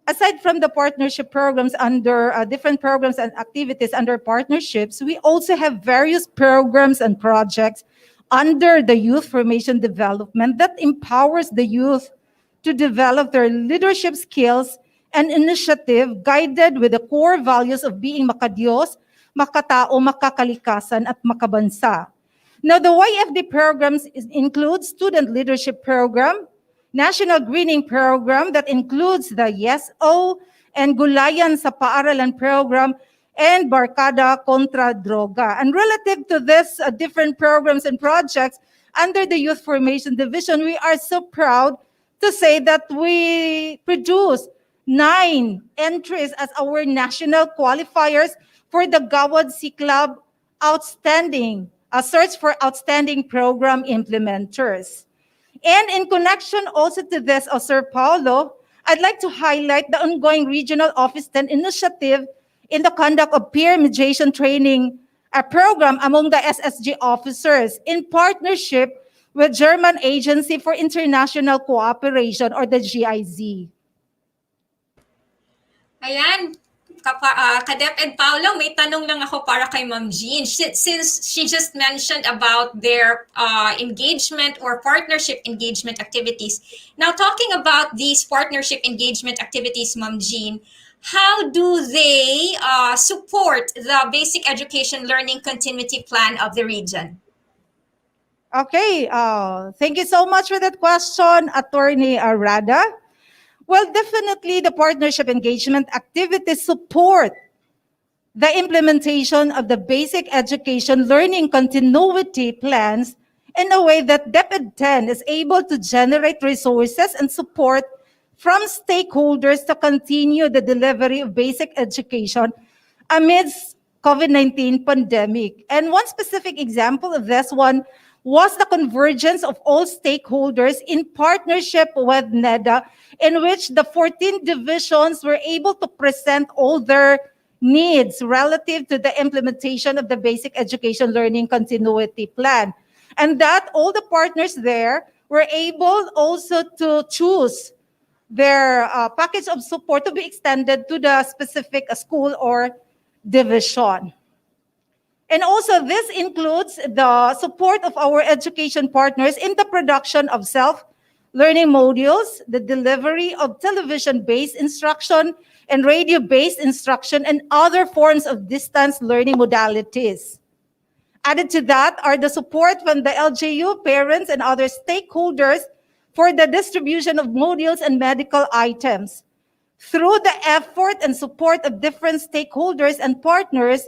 Aside from the partnership programs under different programs and activities under partnerships, we also have various programs and projects under the youth formation development that empowers the youth to develop their leadership skills and initiative guided with the core values of being makadiyos, makatao, makakalikasan, at makabansa. Now, the YFD programs include Student Leadership Program, National Greening Program that includes the ESSO and Gulayan sa Paaralan Program and Barkada Kontra Droga. And relative to this different programs and projects, under the Youth Formation Division, we are so proud to say that we produced 9 entries as our national qualifiers for the Gawad C Club Outstanding, a search for outstanding program implementers. And in connection also to this, Sir Paulo, I'd like to highlight the ongoing Regional Office 10 initiative in the conduct of peer mediation training program among the SSG officers in partnership with German Agency for International Cooperation or the GIZ. Ayan, Ka-DepEd Paolo, may tanong lang ako para kay Ma'am Jean. Since she just mentioned about their engagement or partnership engagement activities. Now, talking about these partnership engagement activities, Ma'am Jean, how do they support the basic education learning continuity plan of the region? Okay, thank you so much for that question, Attorney Rada. Well, definitely the partnership engagement activities support the implementation of the basic education learning continuity plans in a way that DepEd 10 is able to generate resources and support from stakeholders to continue the delivery of basic education amidst COVID-19 pandemic. And one specific example of this one was the convergence of all stakeholders in partnership with NEDA, in which the 14 divisions were able to present all their needs relative to the implementation of the basic education learning continuity plan. And that all the partners there were able also to choose their package of support to be extended to the specific school or division. And also this includes the support of our education partners in the production of self-learning modules, the delivery of television-based instruction and radio-based instruction, and other forms of distance learning modalities. Added to that are the support from the LGU, parents, and other stakeholders for the distribution of modules and medical items. Through the effort and support of different stakeholders and partners,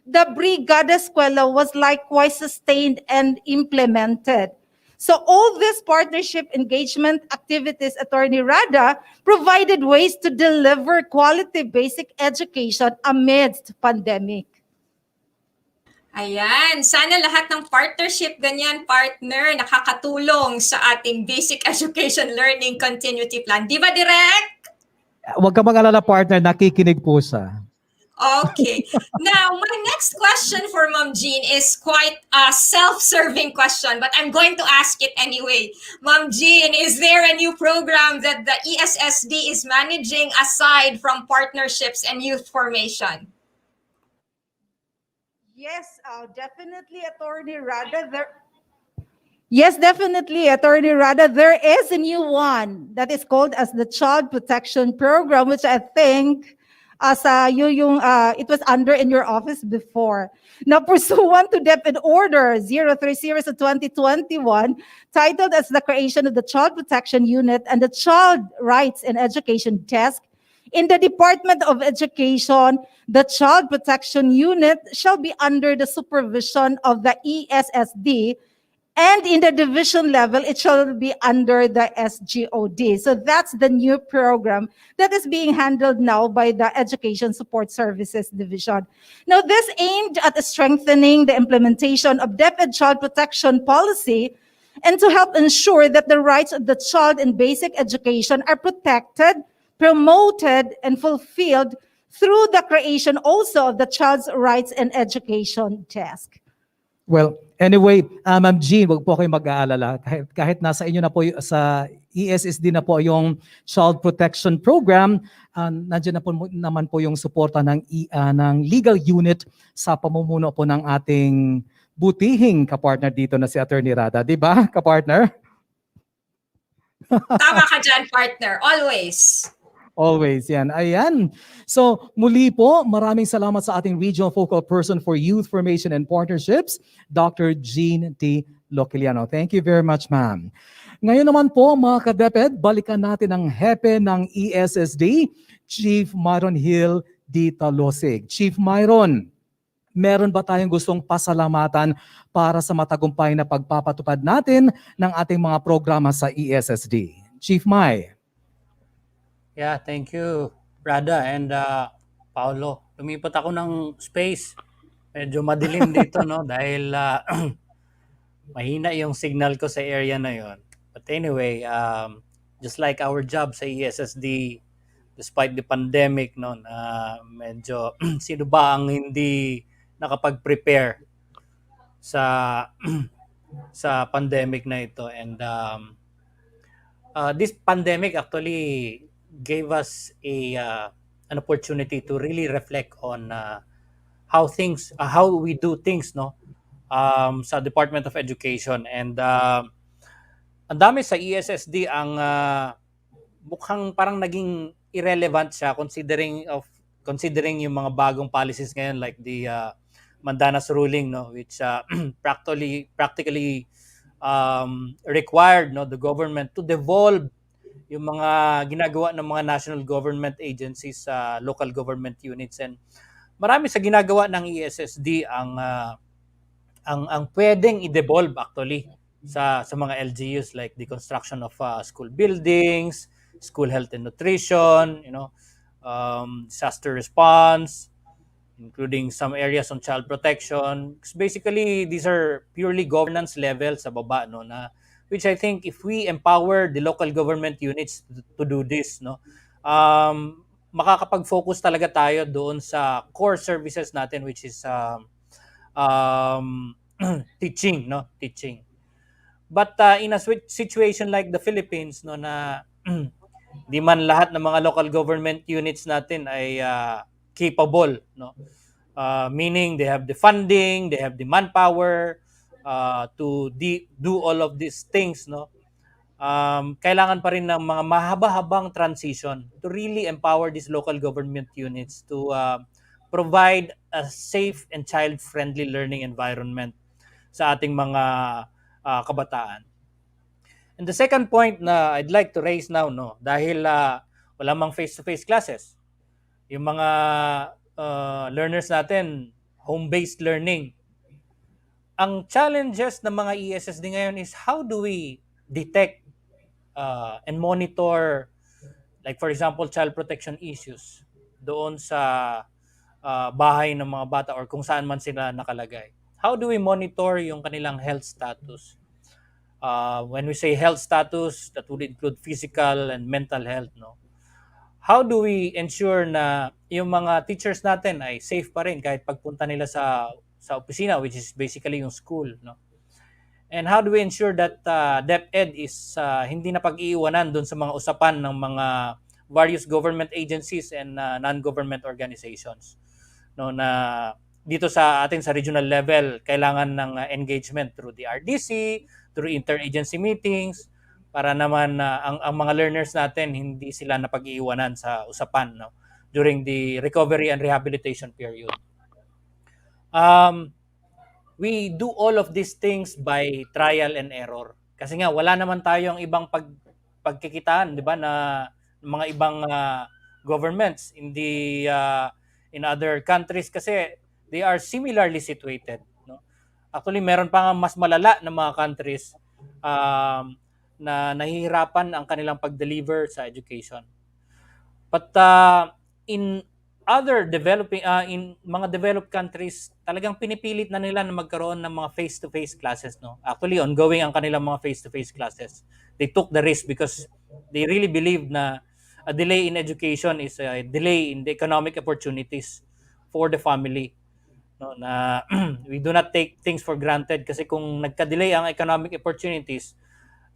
the Brigada Eskwela was likewise sustained and implemented. So all these partnership engagement activities, Attorney Rada, provided ways to deliver quality basic education amidst pandemic. Ayan, sana lahat ng partnership ganyan, partner, nakakatulong sa ating basic education learning continuity plan. Di ba, Direk? Huwag ka mag-alala, partner, nakikinig po siya. Okay. Now, my next question for Ma'am Jean is quite a self-serving question, but I'm going to ask it anyway. Ma'am Jean, is there a new program that the ESSD is managing aside from partnerships and youth formation? Yes, definitely, Attorney Rada. Yes, definitely, Attorney Rada. There is a new one that is called as the Child Protection Program, which I think as it was under in your office before. Now, pursuant to DepEd Order 030 sa 2021, titled as the creation of the Child Protection Unit and the Child Rights and Education Desk, in the Department of Education, the Child Protection Unit shall be under the supervision of the ESSD, and in the division level, it shall be under the SGOD. So that's the new program that is being handled now by the Education Support Services Division. Now, this aimed at strengthening the implementation of DepEd child protection policy and to help ensure that the rights of the child in basic education are protected, promoted, and fulfilled through the creation also of the Child's Rights and Education Desk. Well, anyway, Ma'am Jean, wag po kayo mag-aalala. Kahit nasa inyo na po sa ESSD na po yung Child Protection Program, nandiyan na po naman po yung suporta ng legal unit sa pamumuno po ng ating butihing kapartner dito na si Attorney Rada. Di ba, kapartner? Tama ka dyan, partner. Always. Always, yan. Ayan. So, muli po, maraming salamat sa ating Regional Focal Person for Youth Formation and Partnerships, Dr. Jean T. Loquillano. Thank you very much, ma'am. Ngayon naman po, mga ka-DepEd, balikan natin ang hepe ng ESSD, Chief Myron Hill D. Talosig. Chief Myron, meron ba tayong gustong pasalamatan para sa matagumpay na pagpapatupad natin ng ating mga programa sa ESSD? Chief Mai. Yeah, thank you, Rada and Paolo. Lumipat ako ng space. Medyo madilim dito, no? Dahil mahina yung signal ko sa area na yon. But anyway, just like our job sa ESSD, despite the pandemic, no, medyo sino ba ang hindi nakapag-prepare sa sa pandemic na ito? And this pandemic actually gave us an opportunity to really reflect on how we do things, no, sa Department of Education. And ang dami sa ESSD ang mukhang parang naging irrelevant siya considering yung mga bagong policies ngayon like the Mandana's ruling, no, which practically required, no, the government to devolve yung mga ginagawa ng mga national government agencies sa local government units. And marami sa ginagawa ng ESSD ang pwedeng i-devolve actually sa mga LGUs, like the construction of school buildings, school health and nutrition, disaster response, including some areas on child protection. Basically, these are purely governance level sa baba, no, na which I think if we empower the local government units to do this, no, makakapag-focus talaga tayo doon sa core services natin, which is teaching. But in a situation like the Philippines, no, na di man lahat ng mga local government units natin ay capable, no, meaning they have the funding, they have the manpower to do all of these things, no. Kailangan pa rin ng mga mahaba-habang transition to really empower these local government units to provide a safe and child-friendly learning environment sa ating mga kabataan. And the second point na I'd like to raise now, no, dahil wala mang face-to-face classes, yung mga learners natin, home-based learning. Ang challenges ng mga ESSD ngayon is how do we detect and monitor, like for example, child protection issues doon sa bahay ng mga bata or kung saan man sila nakalagay. How do we monitor yung kanilang health status? When we say health status, that would include physical and mental health, no? How do we ensure na yung mga teachers natin ay safe pa rin kahit pagpunta nila sa opisina, which is basically yung school, no? And how do we ensure that DepEd is hindi na pag-iiwanan doon sa mga usapan ng mga various government agencies and non-government organizations, no, na dito sa atin sa regional level kailangan ng engagement through the RDC, through interagency meetings, para naman ang mga learners natin hindi sila napag-iiwanan sa usapan, no, during the recovery and rehabilitation period. We do all of these things by trial and error. Kasi nga wala naman tayong ibang pagkikitaan, 'di ba, na mga ibang governments in other countries kasi they are similarly situated, no? Actually, meron pa nga mas malala na mga countries na nahihirapan ang kanilang pag-deliver sa education. But in other in mga developed countries, talagang pinipilit na nila na magkaroon ng mga face-to-face classes, no? Actually, ongoing ang kanilang mga face-to-face classes. They took the risk because they really believe na a delay in education is a delay in the economic opportunities for the family, no, na we do not take things for granted kasi kung nagka-delay ang economic opportunities,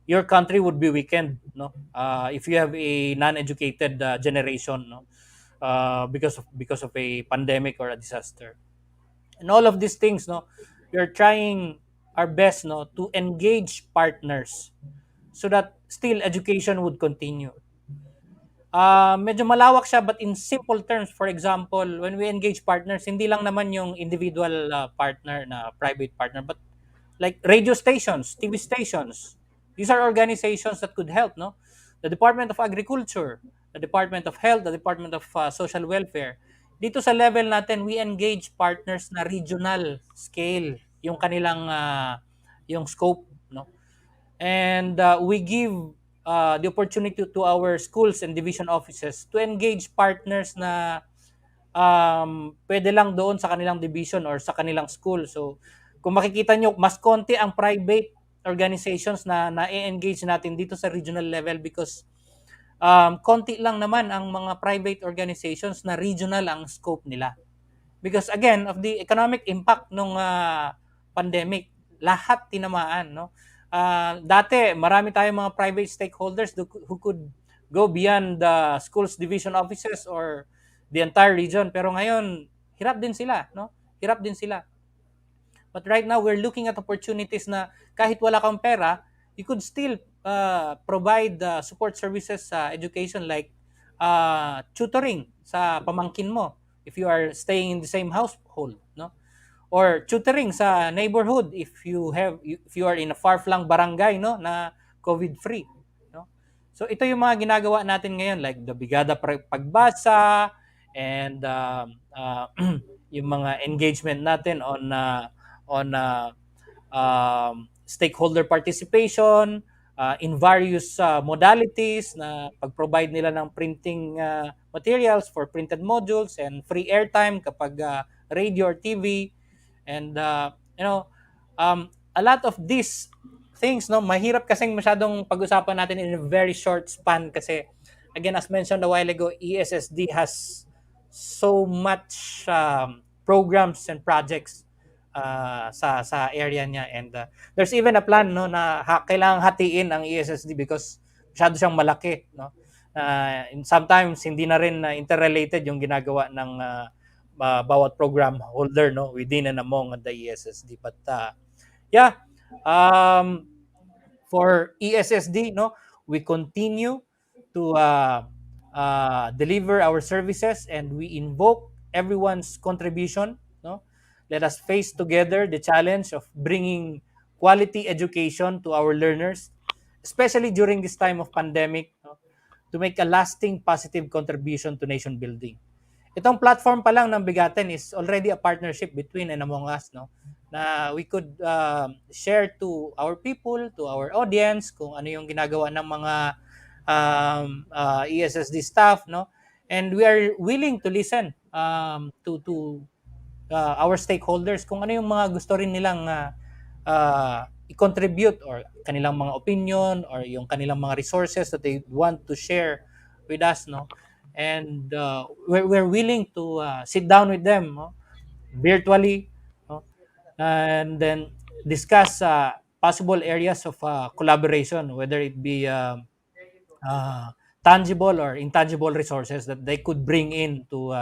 your country would be weakened, no, if you have a non-educated generation, no, because of a pandemic or a disaster. And all of these things, no, we are trying our best, no, to engage partners so that still education would continue. Medyo malawak siya, but in simple terms, for example, when we engage partners, hindi lang naman yung individual partner na private partner, but like radio stations, TV stations. These are organizations that could help, no? The Department of Agriculture, the Department of Health, the Department of Social Welfare. dito sa level natin, we engage partners na regional scale yung kanilang yung scope, no? And we give the opportunity to our schools and division offices to engage partners na pwede lang doon sa kanilang division or sa kanilang school. So, kung makikita nyo, mas konti ang private organizations na na-engage natin dito sa regional level because konti lang naman ang mga private organizations na regional ang scope nila. Because again, of the economic impact ng pandemic, lahat tinamaan, no? Dati, marami tayong mga private stakeholders who could go beyond the schools division offices or the entire region. Pero ngayon, hirap din sila, no? Hirap din sila. But right now, we're looking at opportunities na kahit wala kang pera, you could still provide support services sa education like tutoring sa pamangkin mo if you are staying in the same household, no? Or tutoring sa neighborhood if you are in a far-flung barangay, no, na COVID free, no? So ito yung mga ginagawa natin ngayon like the Bigada Pagbasa and yung mga engagement natin on stakeholder participation in various modalities na pag-provide nila ng printing materials for printed modules and free airtime kapag radio or TV. And a lot of these things, no, mahirap kasing masyadong pag-usapan natin in a very short span kasi again, as mentioned a while ago, ESSD has so much programs and projects sa area niya, and there's even a plan, no, na kailangang hatiin ang ESSD because masyado siyang malaki, no. Sometimes hindi na rin interrelated yung ginagawa ng bawat program holder, no, within and among the ESSD. But for ESSD, no, we continue to deliver our services and we invoke everyone's contribution, no. Let us face together the challenge of bringing quality education to our learners, especially during this time of pandemic, no, to make a lasting positive contribution to nation building. Itong platform pa lang ng BigaTEN is already a partnership between and among us, no, na we could share to our people, to our audience, kung ano yung ginagawa ng mga ESSD staff, no, and we are willing to listen to our stakeholders kung ano yung mga gusto rin nilang i-contribute or kanilang mga opinion or yung kanilang mga resources that they want to share with us, no. And we're willing to sit down with them, no, virtually, no, and then discuss possible areas of collaboration, whether it be tangible or intangible resources that they could bring in to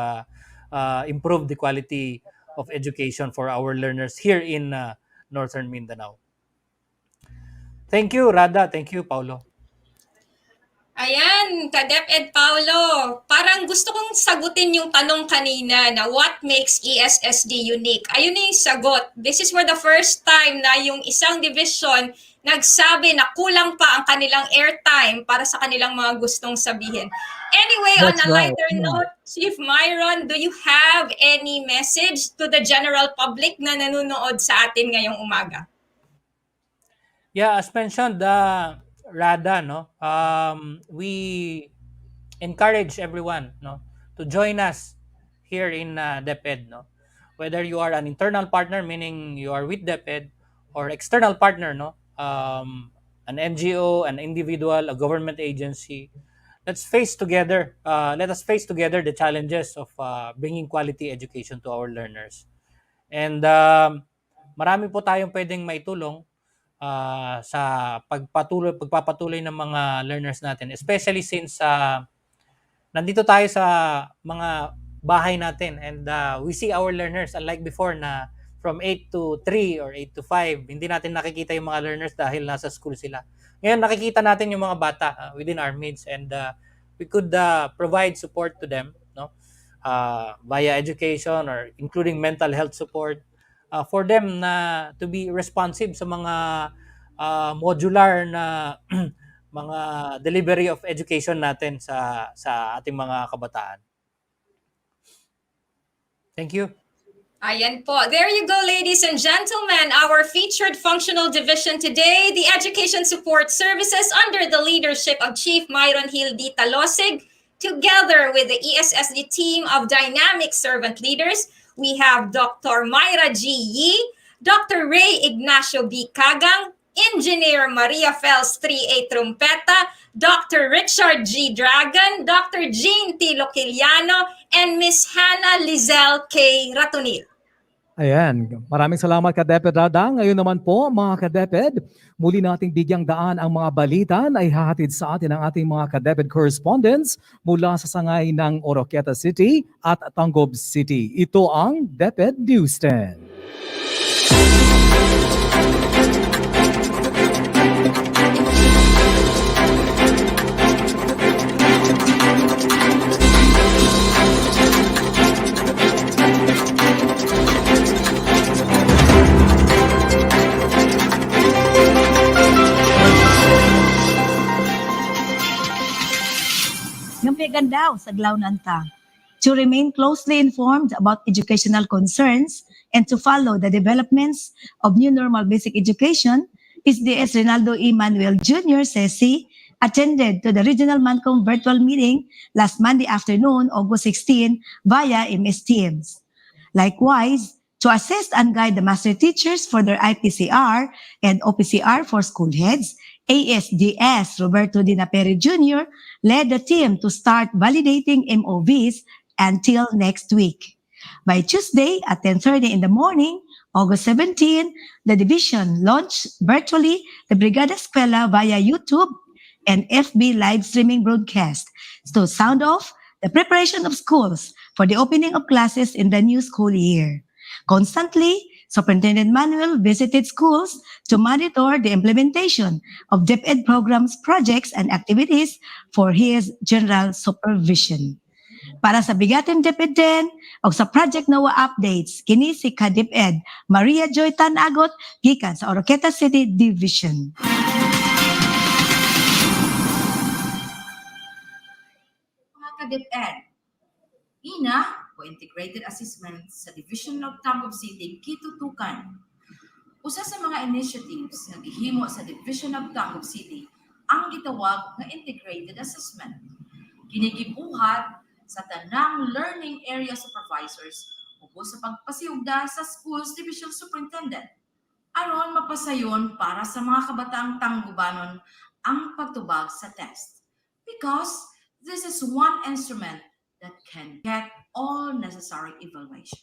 improve the quality of education for our learners here in Northern Mindanao. Thank you, Rada. Thank you, Paulo. Ayan, ka-DepEd Paulo, parang gusto kong sagutin yung tanong kanina na what makes ESSD unique. Ayun na yung sagot. This is for the first time na yung isang division nagsabi na kulang pa ang kanilang airtime para sa kanilang mga gustong sabihin. Anyway, That's on a right. lighter note, Chief Myron, do you have any message to the general public na nanonood sa atin ngayong umaga? Yeah, as mentioned, Rada, no, we encourage everyone, no, to join us here in DepEd, no. Whether you are an internal partner, meaning you are with DepEd, or external partner, no, an NGO, an individual, a government agency, let's face together. Let us face together the challenges of bringing quality education to our learners. And marami po tayong pwedeng maitulong sa pagpapatuloy ng mga learners natin, especially since nandito tayo sa mga bahay natin and we see our learners unlike before na from 8 to 3 or 8 to 5 hindi natin nakikita yung mga learners dahil nasa school sila. Ngayon nakikita natin yung mga bata within our means, and we could provide support to them, no, via education or including mental health support for them na to be responsive sa mga modular na mga delivery of education natin sa ating mga kabataan. Thank you. Ayan po. There you go, ladies and gentlemen. Our featured functional division today, the Education Support Services under the leadership of Chief Myron Talosig, together with the ESSD team of dynamic servant leaders. We have Dr. Myra G. Yee, Dr. Ray Ignacio B. Cagang, Engineer Maria Fels 3A Trompeta, Dr. Richard G. Dragon, Dr. Jean T. Loquillano, and Miss Hannah Leizl K. Ratunil. Ayan, maraming salamat ka-DepEd Rada. Ngayon naman po mga ka-DepEd, muli nating bigyang daan ang mga balita na ihahatid sa atin ng ating mga ka-DepEd correspondents mula sa sangay ng Oroquieta City at Tangub City. Ito ang DepEd TuesTEN. Gandao sa Glaunanta, to remain closely informed about educational concerns and to follow the developments of new normal basic education, SDS Rinaldo E. Manuel Jr. CESO attended to the Regional Mancom virtual meeting last Monday afternoon, August 16, via MS Teams. Likewise, to assist and guide the master teachers for their IPCR and OPCR for school heads, ASDS Roberto Dinaperi Jr. led the team to start validating MOVs until next week. By Tuesday at 10:30 in the morning, August 17, the division launched virtually the Brigada Eskwela via YouTube and FB live streaming broadcast to sound off the preparation of schools for the opening of classes in the new school year. Constantly, Superintendent Manuel visited schools to monitor the implementation of DepEd programs, projects, and activities for his general supervision. Para sa BigaTEN DepEd 10 o sa Project NOAA updates, kini si ka-DepEd Maria Joy Tanagot gikan sa Oroquieta City Division. Mga ka-DepEd, ina o integrated assessment sa Division of Tangub City gitutukan. Usa sa mga initiatives nga gihimo sa Division of Tangub City ang gitawag nga integrated assessment. Ginigibuhat sa tanang learning area supervisors ug sa pagpasiugda sa schools division superintendent aron mapasayon para sa mga kabataang Tanggubanon ang pagtubag sa test. Because this is one instrument that can get all necessary evaluation.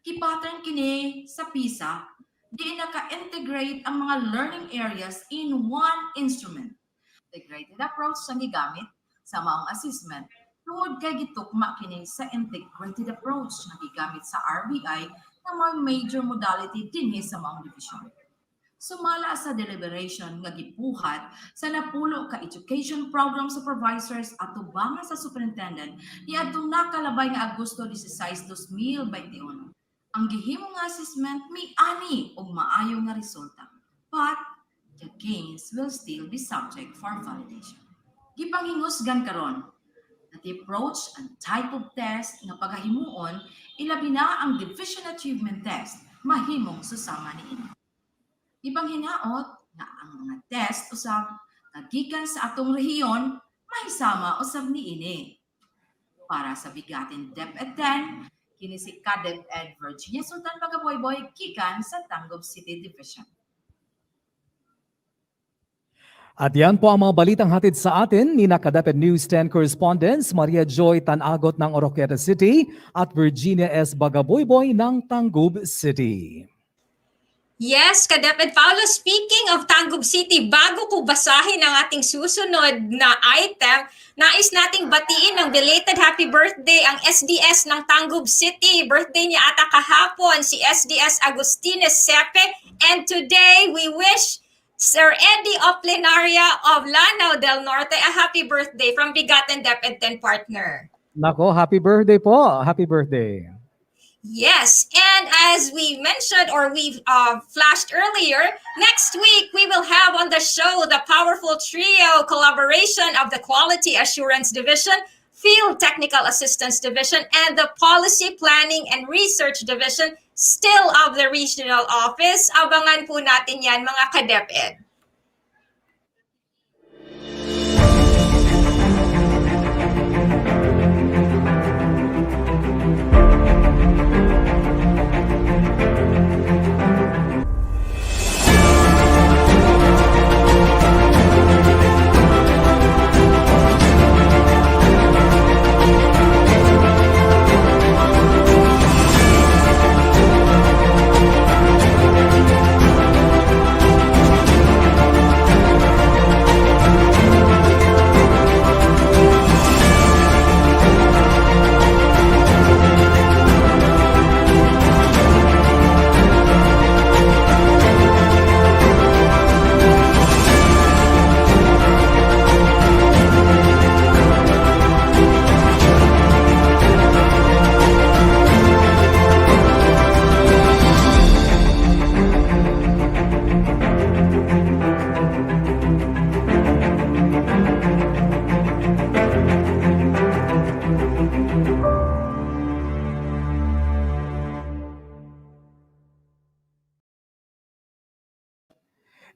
Kipattern kini sa PISA, di naka-integrate ang mga learning areas in one instrument. Integrated approach sa gigamit sa maong assessment tungod kay gitukma kini sa integrated approach na gigamit sa RBI na mga major modality dinhi sa maong division. Sumala sa deliberation nga gibuhat sa napulo ka education program supervisors at tubangan sa superintendent niadtong nakalabay nga Agosto 16, 2021. Ang gihimo nga assessment may ani og maayo nga resulta, but the gains will still be subject for validation. Gipanghingusgan karon that the approach and type of test nga paghahimuon ilabi na ang division achievement test mahimong susama niini. Ibang hinaot nga ang mga test usab kagikan sa atong rehiyon mahisama usab niini. Para sa BigaTEN DepEd 10, kini si ka-DepEd Virginia Sultan Magaboyboy gikan sa Tangub City Division. At yan po ang mga balitang hatid sa atin ni ka-DepEd News 10 correspondents Maria Joy Tanagot ng Oroquieta City at Virginia S. Bagaboyboy ng Tangub City. Yes, ka-DepEd Paolo, speaking of Tangub City, bago ko basahin ang ating susunod na item, nais nating batiin ng belated happy birthday ang SDS ng Tangub City. Birthday niya ata kahapon, si SDS Agustines Sepe. And today, we wish Sir Eddie Oplenaria of Lanao del Norte a happy birthday from BigaTEN DepEd 10 partner. Nako, happy birthday po. Happy birthday. Yes, and as we mentioned or we flashed earlier, next week we will have on the show the powerful trio collaboration of the Quality Assurance Division Field Technical Assistance Division, and the Policy Planning and Research Division, still of the regional office. Abangan po natin yan, mga ka-DepEd.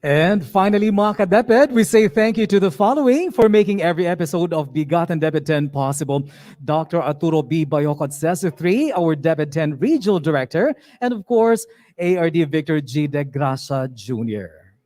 And finally, mga ka-DepEd, we say thank you to the following for making every episode of BigaTEN DepEd 10 possible. Dr. Arturo B. Bayocot CESO 3, our DepEd 10 Regional Director, and of course, ARD Victor G. de Gracia Jr.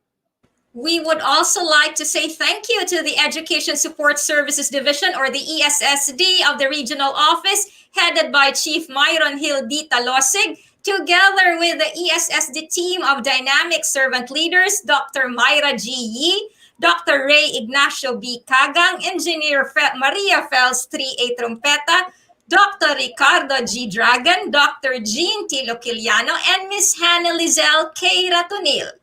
We would also like to say thank you to the Education Support Services Division, or the ESSD, of the regional office, headed by Chief Myron Hill D. Talosig, together with the ESSD team of dynamic servant leaders, Dr. Myra G. Yee, Dr. Ray Ignacio B. Cagang, Engineer Maria Fels 3A Trompeta, Dr. Ricardo G. Dragon, Dr. Jean T. Loquillano, and Ms. Hannah Leizl K. Ratunil.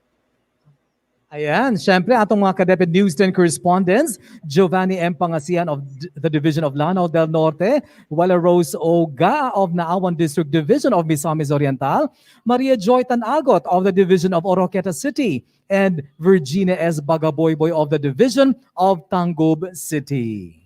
Ayan, syempre atong mga ka-DepEd News 10 correspondents, Giovanni M. Pangasian of the Division of Lanao del Norte, Wala Rose Oga of Naawan District Division of Misamis Oriental, Maria Joy Tanagot of the Division of Oroqueta City, and Virginia S. Bagaboyboy of the Division of Tangub City.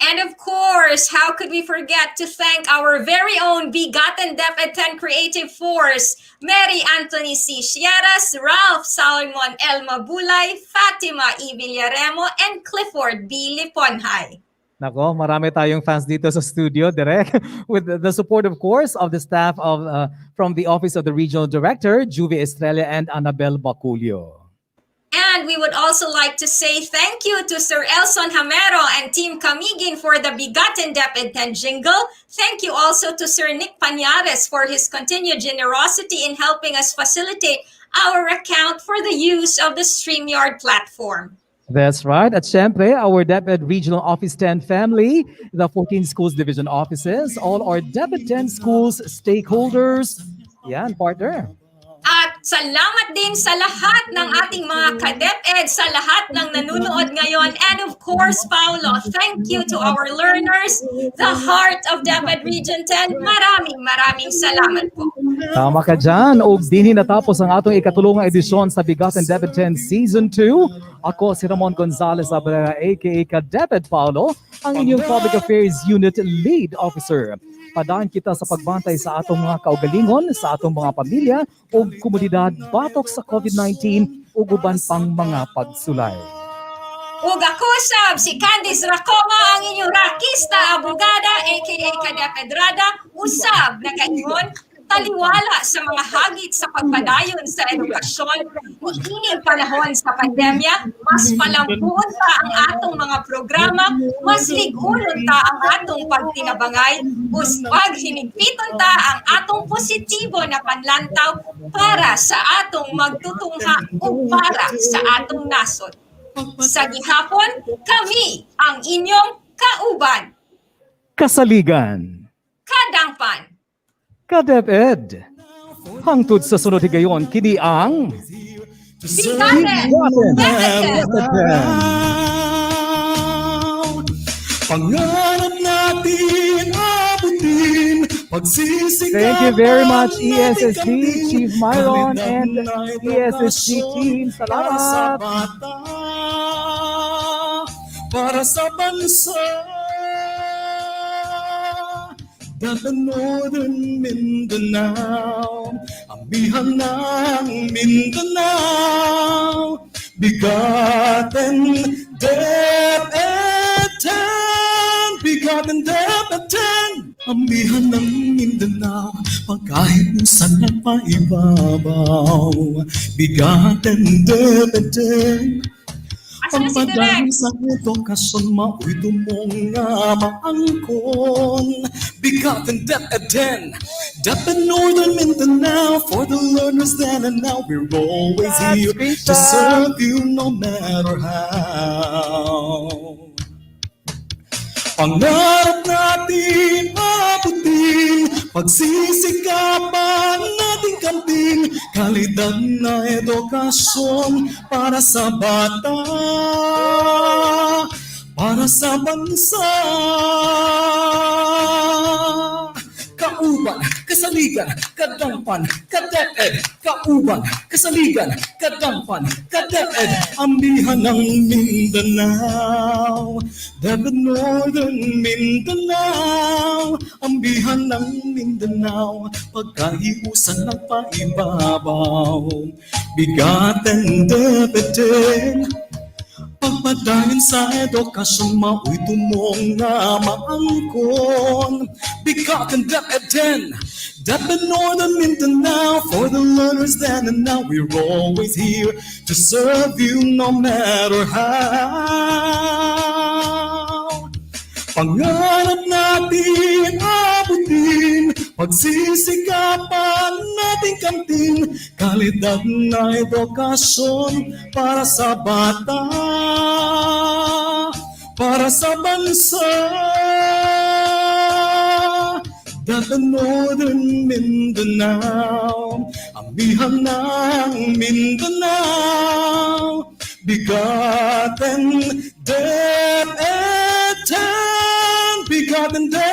And of course, how could we forget to thank our very own BigaTEN DepEd 10 Creative Force, Mary Anthony C. Sierras, Ralph Salomon Elma Bulay, Fatima E. Villaremo, and Clifford B. Liponhay. Nako, marami tayong fans dito sa studio, direct, with the support, of course, of the staff of from the Office of the Regional Director, Juvie Estrella and Annabel Baculio. And we would also like to say thank you to Sir Elson Hamero and Team Camigin for the BigaTEN DepEd 10 jingle. Thank you also to Sir Nick Pañares for his continued generosity in helping us facilitate our account for the use of the StreamYard platform. That's right. At syempre, our DepEd Regional Office 10 family, the 14 schools division offices, all our DepEd 10 schools stakeholders. Yan, partner. At salamat din sa lahat ng ating mga ka-DepEd, sa lahat ng nanonood ngayon. And of course, Paolo, thank you to our learners, the heart of DepEd Region 10. Maraming salamat po. Tama ka dyan. O dinhi natapos ang atong ikatulungang edisyon sa BigaTEN DepEd 10 Season 2. Ako si Ramon Gonzalez Abrera, aka ka-DepEd Paolo, ang inyong Public Affairs Unit Lead Officer. Padaan kita sa pagbantay sa atong mga kaugalingon, sa atong mga pamilya o komunidad batok sa COVID-19 o guban pang mga pagsulay. Ug ako sab si Candice Racoma, ang inyong rakista abogada aka ka-DepEd Rada, usab na kaingon taliwala sa mga hagit sa pagpadayon sa edukasyon. Iining panahon sa pandemya, mas palampuon pa ang atong mga programa, mas ligunon ta ang atong pagtinabangay, uswag hinigpiton ta ang atong positibo na panlantaw para sa atong magtutungha o para sa atong nasod. Sa gihapon, kami ang inyong kauban. Kasaligan. Kadangpan. Ka-DepEd. Hangtod sa sunod higayon, kini ang BigaTEN DepEd. Pangarap natin abutin. Thank you very much, ESSD, Chief Myron, and ESSD team. Salamat. Para sa bansa. the Northern Mindanao, amihan ng Mindanao, BigaTEN DepEd X, BigaTEN DepEd X, amihan ng Mindanao, pagkahiusan at paibabaw, BigaTEN DepEd X. Pagpadaan sa edukasyon, mao'y dumong nga maangkon. BigaTEN DepEd X, DepEd Northern Mindanao, for the learners then and now, we're always here to serve you no matter how. Pangarap natin abutin, pagsisikapan natin kamtin, kalidad na edukasyon para sa bata, para sa bansa. Kauban, kasaligan, kadampan, kadeped. Kauban, kasaligan, kadampan, kadeped. Amihan ng Mindanao, DepEd Northern Mindanao, amihan ng Mindanao, pagkahiusan ng paibabaw, BigaTEN DepEd X. Pagpadayon sa edukasyon, mao'y tumong na maangkon. BigaTEN DepEd X, DepEd Northern Mindanao, for the learners then and now, we're always here to serve you no matter how. Pangarap natin abutin, pagsisikapan natin kamtin, kalidad na edukasyon para sa bata, para sa bansa. DepEd Northern Mindanao, amihan ng Mindanao, BigaTEN DepEd X, BigaTEN DepEd